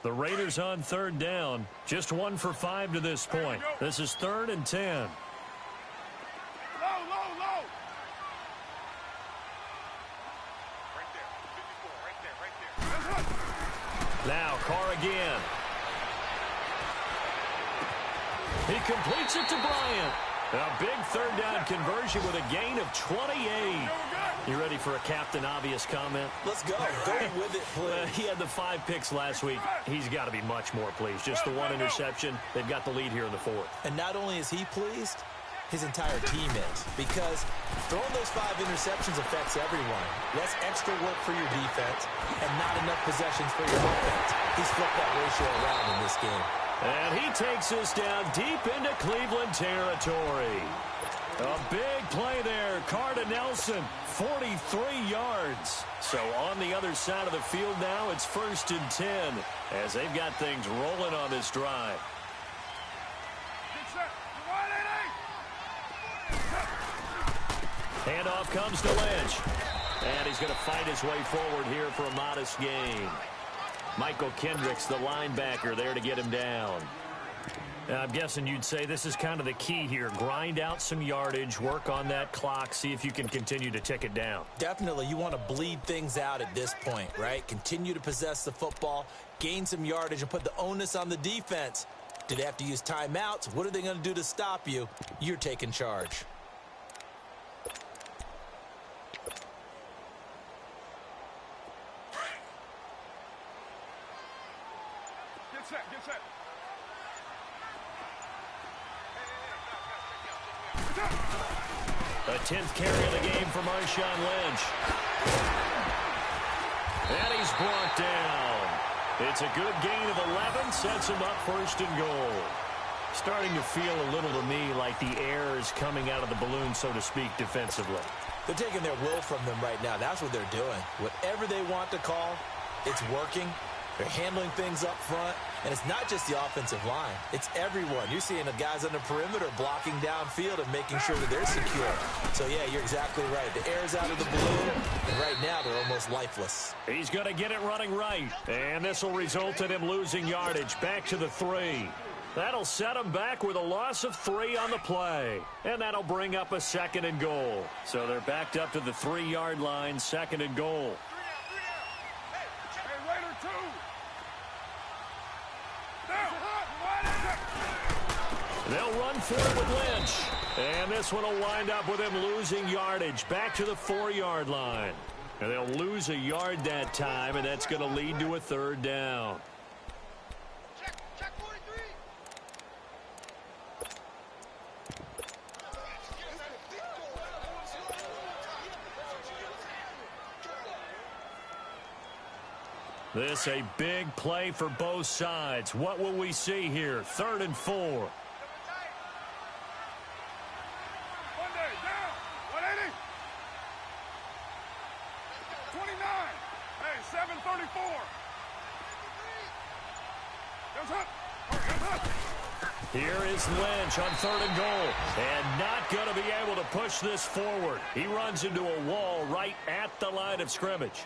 The Raiders on 3rd down. Just 1 for 5 to this point. This is 3rd and 10. Low. Right there. Now Carr again. He completes it to Bryant. A big 3rd down conversion with a gain of 28. You ready for a Captain Obvious comment? Let's go. Go with it, please. He had the 5 picks last week. He's got to be much more pleased. Just the 1 interception. They've got the lead here in the 4th. And not only is he pleased, his entire team is. Because throwing those 5 interceptions affects everyone. That's extra work for your defense and not enough possessions for your offense. He's flipped that ratio around in this game. And he takes us down deep into Cleveland territory. A big play there. Carr to Nelson, 43 yards. So on the other side of the field now, it's 1st and 10 as they've got things rolling on this drive. Get set. Handoff comes to Lynch. And he's going to fight his way forward here for a modest gain. Michael Kendricks, the linebacker, there to get him down. I'm guessing you'd say this is kind of the key here. Grind out some yardage, work on that clock, see if you can continue to tick it down. Definitely, you want to bleed things out at this point, right? Continue to possess the football, gain some yardage, and put the onus on the defense. Do they have to use timeouts? What are they going to do to stop you? You're taking charge. Get set, get set. A 10th carry of the game for Marshawn Lynch. And he's brought down. It's a good gain of 11, sets him up first and goal. Starting to feel a little to me like the air is coming out of the balloon, so to speak, defensively. They're taking their will from them right now. That's what they're doing. Whatever they want to call, it's working. They're handling things up front. And it's not just the offensive line. It's everyone. You're seeing the guys on the perimeter blocking downfield and making sure that they're secure. So, yeah, you're exactly right. The air's out of the balloon, and right now they're almost lifeless. He's going to get it running right. And this will result in him losing yardage. Back to the 3. That'll set him back with a loss of 3 on the play. And that'll bring up a 2nd and goal. So they're backed up to the 3-yard line, 2nd and goal. Hey, Raider 2. They'll run for it with Lynch. And this one will wind up with him losing yardage. Back to the 4-yard line. And they'll lose a yard that time, and that's going to lead to a 3rd down. Check 43. This a big play for both sides. What will we see here? 3rd and 4. One day, down. 180. 29. Hey, 734. Goes up. Goes up. Here is Lynch on 3rd and goal. And not going to be able to push this forward. He runs into a wall right at the line of scrimmage.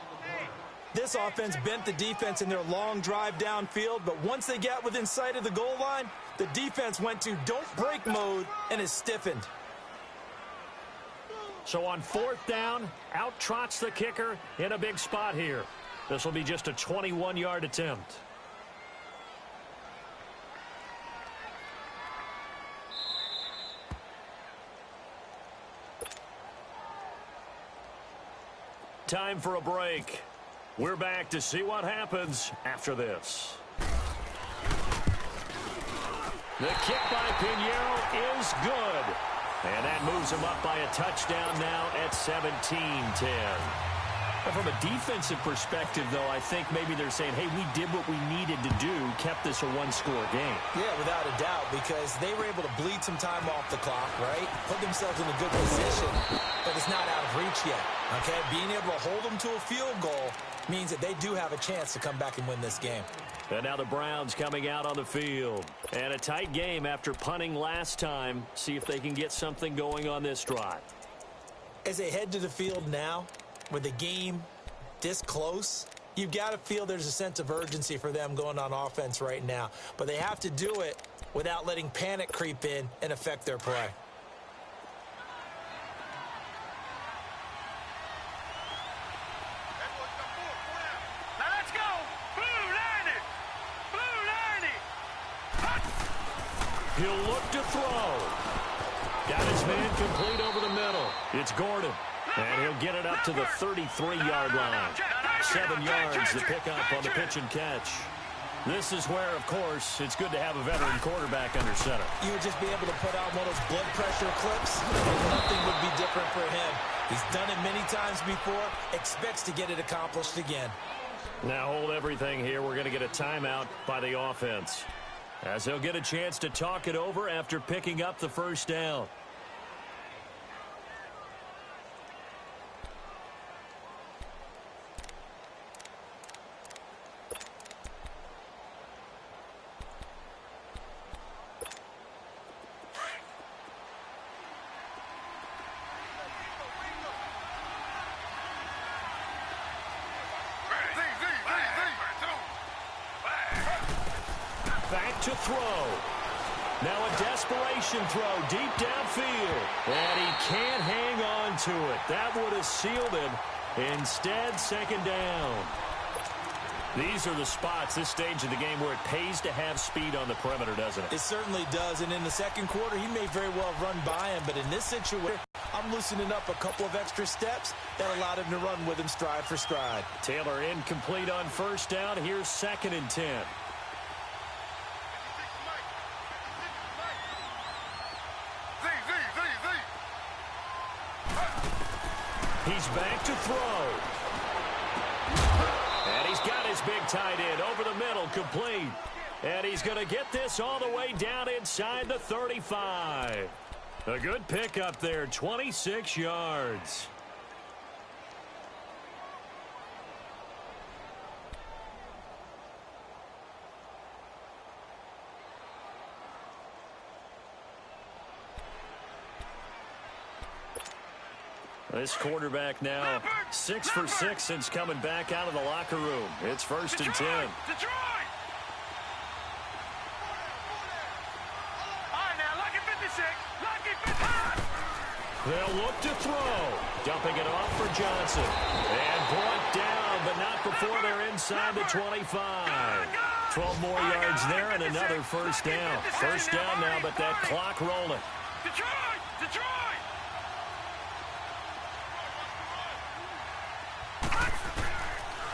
This offense bent the defense in their long drive downfield, but once they got within sight of the goal line, the defense went to don't break mode and is stiffened. So on 4th down, out trots the kicker in a big spot here. This will be just a 21-yard attempt. Time for a break. We're back to see what happens after this. The kick by Pinheiro is good. And that moves him up by a touchdown now at 17-10. From a defensive perspective, though, I think maybe they're saying, hey, we did what we needed to do, kept this a one-score game. Yeah, without a doubt, because they were able to bleed some time off the clock, right? Put themselves in a good position, but it's not out of reach yet, okay? Being able to hold them to a field goal means that they do have a chance to come back and win this game. And now the Browns coming out on the field. And a tight game after punting last time. See if they can get something going on this drive. As they head to the field now, with the game this close, you've got to feel there's a sense of urgency for them going on offense right now. But they have to do it without letting panic creep in and affect their play. Now let's go. Blue 90. Blue 90. He'll look to throw. Got his man complete over the middle. It's Gordon. And he'll get it up to the 33-yard line. 7 yards to pick up on the pitch and catch. This is where, of course, it's good to have a veteran quarterback under center. You would just be able to put out one of those blood pressure clips, and nothing would be different for him. He's done it many times before, expects to get it accomplished again. Now hold everything here. We're going to get a timeout by the offense, as they'll get a chance to talk it over after picking up the first down. Back to throw. Now a desperation throw deep downfield. And he can't hang on to it. That would have sealed him. Instead, second down. These are the spots, this stage of the game, where it pays to have speed on the perimeter, doesn't it? It certainly does. And in the second quarter, he may very well run by him. But in this situation, I'm loosening up a couple of extra steps that allowed him to run with him stride for stride. Taylor incomplete on first down. Here's 2nd and 10. He's back to throw. And he's got his big tight end over the middle, complete. And he's going to get this all the way down inside the 35. A good pickup there, 26 yards. This quarterback now 6 for 6 since coming back out of the locker room. It's 1st and 10. Detroit! All right, now, lucky 56. Lucky 55. They'll look to throw. Dumping it off for Johnson. And brought down, but not before they're inside the 25. 12 more yards there and another first down. First down now, but that clock rolling. Detroit! Detroit!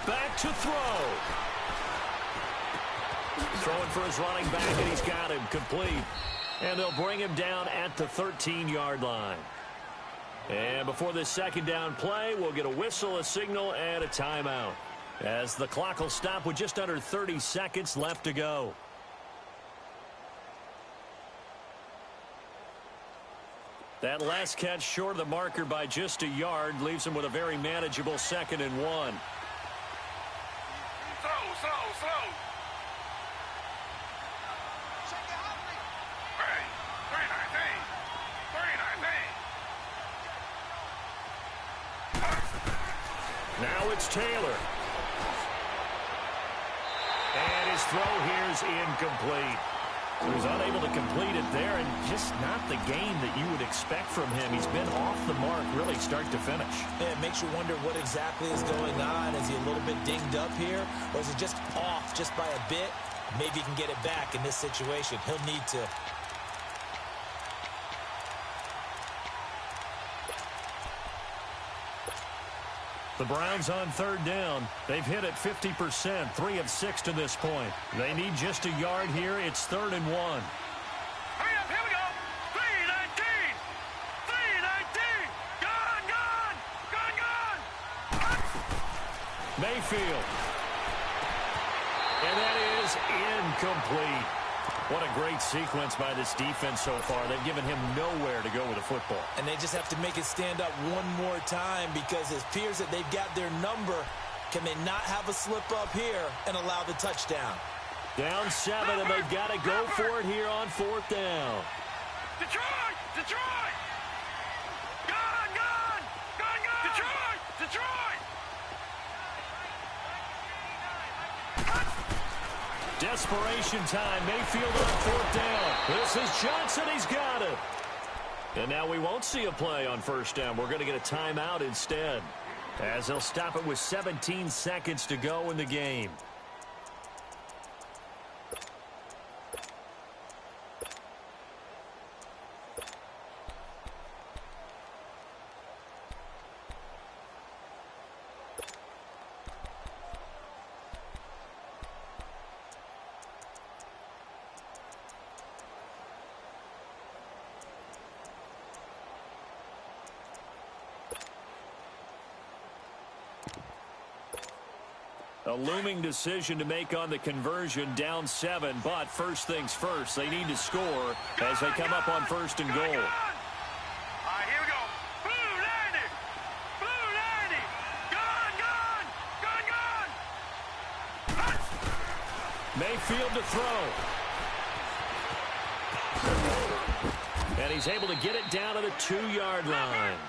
Back to throw. Throwing for his running back, and he's got him complete. And they'll bring him down at the 13-yard line. And before this second down play, we'll get a whistle, a signal, and a timeout, as the clock will stop with just under 30 seconds left to go. That last catch short of the marker by just a yard leaves him with a very manageable 2nd and 1. Slow. Hey, 319. Now it's Taylor. And his throw here is incomplete. He was unable to complete it there, and just not the game that you would expect from him. He's been off the mark really start to finish. Yeah, it makes you wonder what exactly is going on. Is he a little bit dinged up here, or is it just off just by a bit? Maybe he can get it back in this situation. He'll need to. The Browns on 3rd down. They've hit it 50%, 3 of 6 to this point. They need just a yard here. It's 3rd and 1. Hurry up, here we go. 319. 319. Gone. Mayfield. And that is incomplete. What a great sequence by this defense so far. They've given him nowhere to go with the football. And they just have to make it stand up one more time, because it appears that they've got their number. Can they not have a slip up here and allow the touchdown? Down 7, and they've got to go for it here on 4th down. Detroit! Detroit! Gone! Detroit! Desperation time. Mayfield on 4th down. This is Johnson. He's got it. And now we won't see a play on 1st down. We're going to get a timeout instead, as they'll stop it with 17 seconds to go in the game. A looming decision to make on the conversion, down 7, but first things first, they need to score as they come up on 1st and goal. All right, here we go. Blue 90. Blue 90. Gone. Mayfield to throw. And he's able to get it down to the 2-yard line.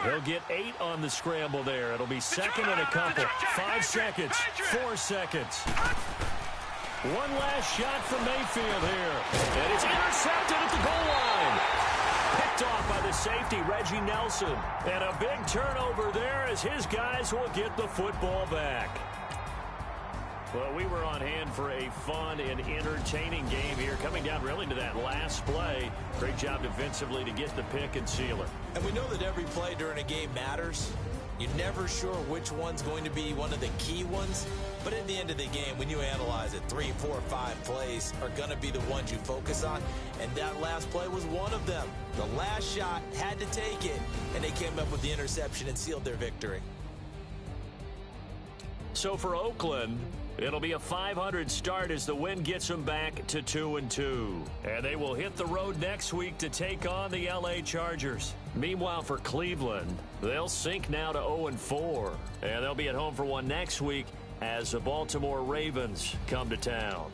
He'll get 8 on the scramble there. It'll be 2nd and a couple. 5 seconds. 4 seconds. One last shot from Mayfield here. And it's intercepted at the goal line. Picked off by the safety, Reggie Nelson. And a big turnover there as his guys will get the football back. Well, we were on hand for a fun and entertaining game here, coming down really to that last play. Great job defensively to get the pick and seal it. And we know that every play during a game matters. You're never sure which one's going to be one of the key ones. But at the end of the game, when you analyze it, 3, 4, 5 plays are going to be the ones you focus on. And that last play was one of them. The last shot had to take it, and they came up with the interception and sealed their victory. So for Oakland, it'll be a 500 start as the win gets them back to 2-2. And they will hit the road next week to take on the LA Chargers. Meanwhile, for Cleveland, they'll sink now to 0-4. And they'll be at home for one next week as the Baltimore Ravens come to town.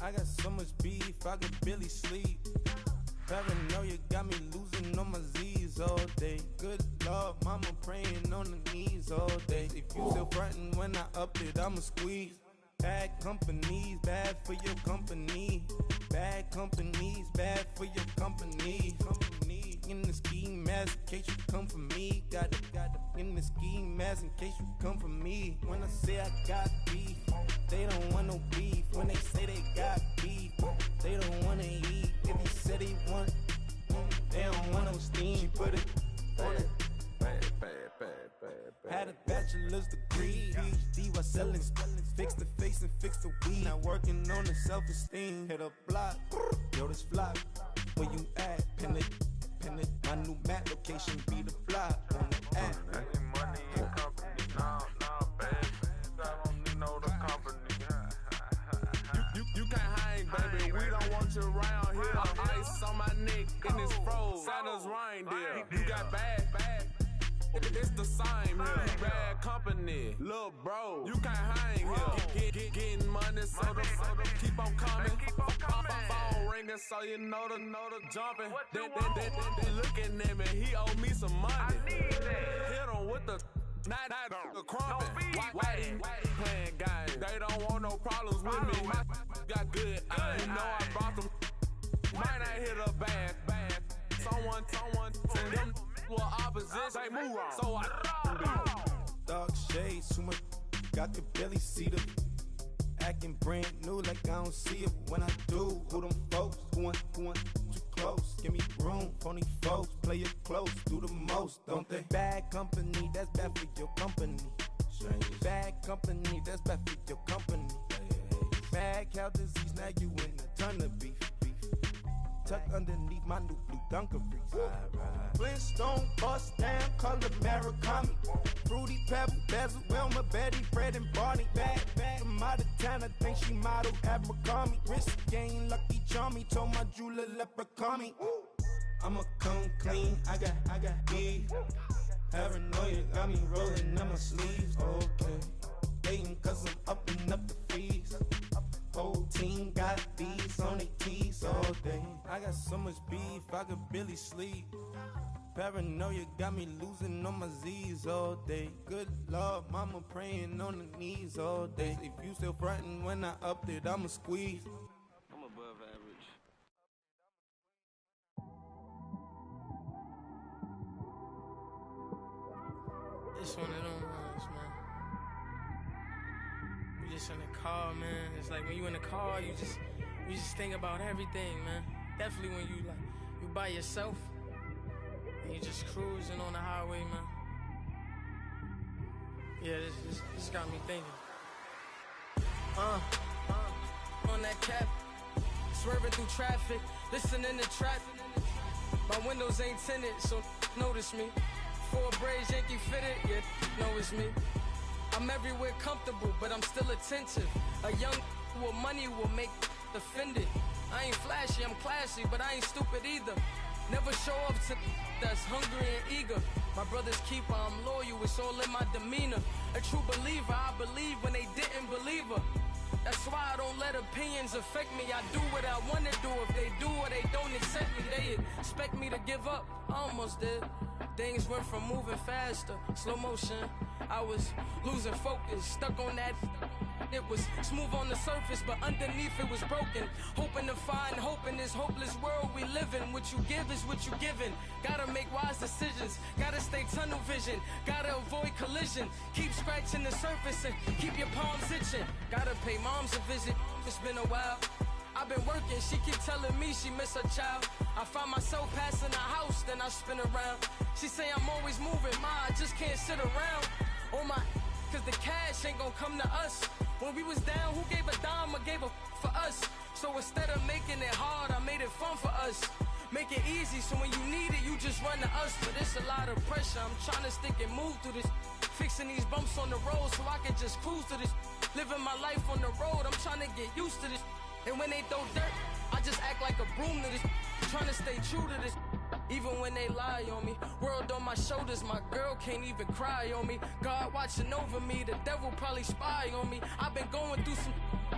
I got so much beef, I could barely sleep. Paranoia got me losing on my Z's all day. Good Lord, mama praying on the knees all day. If you still frontin' when I up it, I'ma squeeze. Bad companies, bad for your company. Bad companies, bad for your company. Company in the ski mask in case you come for me. Got it in the ski mask in case you come for me. When I say I got beef, they don't want no beef. When they say they got beef, they don't want to eat. If you said they want, they don't want no steam. She put it on it. Had a bachelor's degree, PhD while selling. Fix the face and fix the weed. Now working on the self-esteem. Hit a block, yo this flop. Where you at? Pin it. My new map location be the flop on the app. Money and company, nah, baby. I don't need no the company. You can't hang, baby. We don't want you around here. Ice on my neck in this froze. Santa's reindeer. You got bad. It's the same here. Bad company, little bro. You can't hang here. Getting money, so the keep on coming. Phone ringing, so you know the jumping. They looking at me. He owe me some money. Hit him with the not the crumping. Why they playing games? They don't want no problems with me. My got good. I know I brought them. Might not hit a bad. Someone send them. Well, opposition, they move wrong. So I Dark shades, too much. I could barely see them. Acting brand new like I don't see it when I do. Who them folks? Who want too close? Give me room, phony folks. Play it close, do the most, don't they? Bad company, that's bad for your company. Bad company, that's bad for your company. Mad cow disease, now you in a ton of beef. Tucked underneath my new blue Dunkaroos. Flintstone, bust down, color Murakami. Fruity Pebble, Basil, Wilma, Betty, Fred, and Barney. Bad from out of town, I think she model Abercrombie. Wrist game, Lucky Charmy, told my jeweler leprechaun. I'ma come clean, I got beef. Paranoia got me rolling on my sleeves. Okay, hating cause I'm upping up the fees. Whole team got these on their tees all day. I got so much beef, I could barely sleep. Paranoia got me losing on my Z's all day. Good Lord, mama praying on the knees all day. If you still frontin' when I upped it, I'ma squeeze. I'm above average. It's one of them ones, man. You just in the car, man. It's like when you in the car, you just think about everything, man. Definitely when you by yourself and you just cruising on the highway, man. Yeah, this got me thinking. On that cap, Swerving through traffic, listening to trap. My windows ain't tinted, so notice me. Four braids, Yankee fitted, yeah, know it's me. I'm everywhere comfortable, but I'm still attentive. A young with money will make offended. I ain't flashy, I'm classy, but I ain't stupid either. Never show up to that's hungry and eager. My brother's keeper, I'm loyal, it's all in my demeanor. A true believer, I believe when they didn't believe her. That's why I don't let opinions affect me. I do what I wanna do. If they do or they don't accept me, they expect me to give up. I almost did. Things went from moving faster, slow motion. I was losing focus, stuck on that. It was smooth on the surface, but underneath it was broken. Hoping to find hope in this hopeless world we live in. What you give is what you given. Gotta make wise decisions. Gotta stay tunnel vision. Gotta avoid collision. Keep scratching the surface and keep your palms itching. Gotta pay moms a visit. It's been a while. I've been working, she keep telling me she miss her child. I find myself passing the house, then I spin around. She say I'm always moving, I just can't sit around. Oh my, cause the cash ain't gonna come to us. When we was down, who gave a dime or gave a for us? So instead of making it hard, I made it fun for us. Make it easy, so when you need it, you just run to us. But it's a lot of pressure, I'm trying to stick and move through this. Fixing these bumps on the road so I can just cruise to this. Living my life on the road, I'm trying to get used to this. And when they throw dirt, I just act like a broom to this. Trying to stay true to this. Even when they lie on me. World on my shoulders, my girl can't even cry on me. God watching over me, the devil probably spy on me. I've been going through some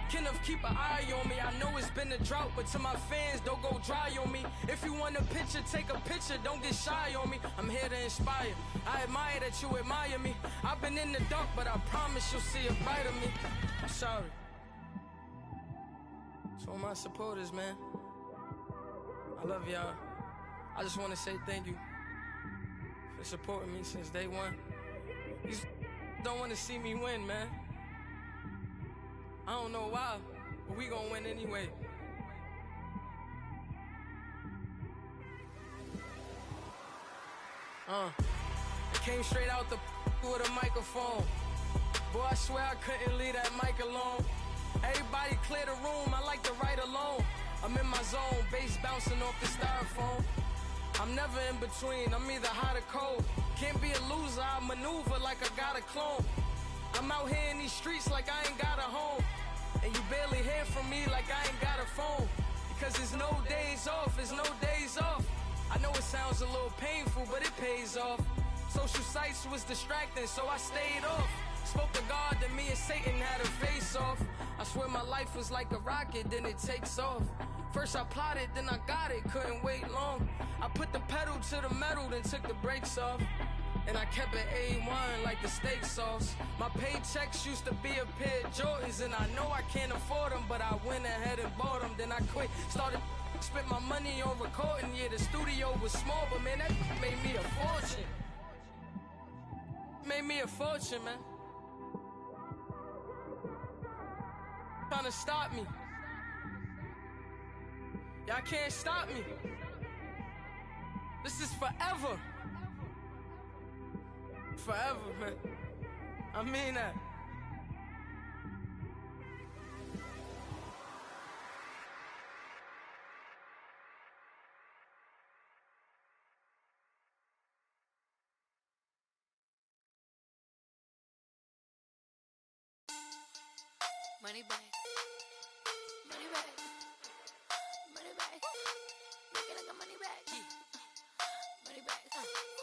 Kenneth, keep an eye on me. I know it's been a drought, but to my fans, don't go dry on me. If you want a picture, take a picture, don't get shy on me. I'm here to inspire. I admire that you admire me. I've been in the dark, but I promise you'll see a bright of me. I'm sorry. To all my supporters, man, I love y'all. I just want to say thank you for supporting me since day one. You don't want to see me win, man. I don't know why, but we gonna win anyway. I came straight out the with a microphone. Boy, I swear I couldn't leave that mic alone. Everybody clear the room, I like to write alone. I'm in my zone, bass bouncing off the styrofoam. I'm never in between, I'm either hot or cold. Can't be a loser, I maneuver like I got a clone. I'm out here in these streets like I ain't got a home. And you barely hear from me like I ain't got a phone. Because there's no days off, there's no days off. I know it sounds a little painful, but it pays off. Social sites was distracting, so I stayed off. Spoke to God, then me and Satan had a face off. I swear my life was like a rocket, then it takes off. First I plotted, then I got it, couldn't wait long. I put the pedal to the metal, then took the brakes off. And I kept it A1 like the steak sauce. My paychecks used to be a pair of Jordans, and I know I can't afford them, but I went ahead and bought them. Then I quit, started spent my money on recording. Yeah, the studio was small, but man, that made me a fortune. Made me a fortune, man. Trying to stop me. Y'all can't stop me. This is forever. Forever, man. I mean that. Money back. Money back. Money back. Make it like a money back. Money back.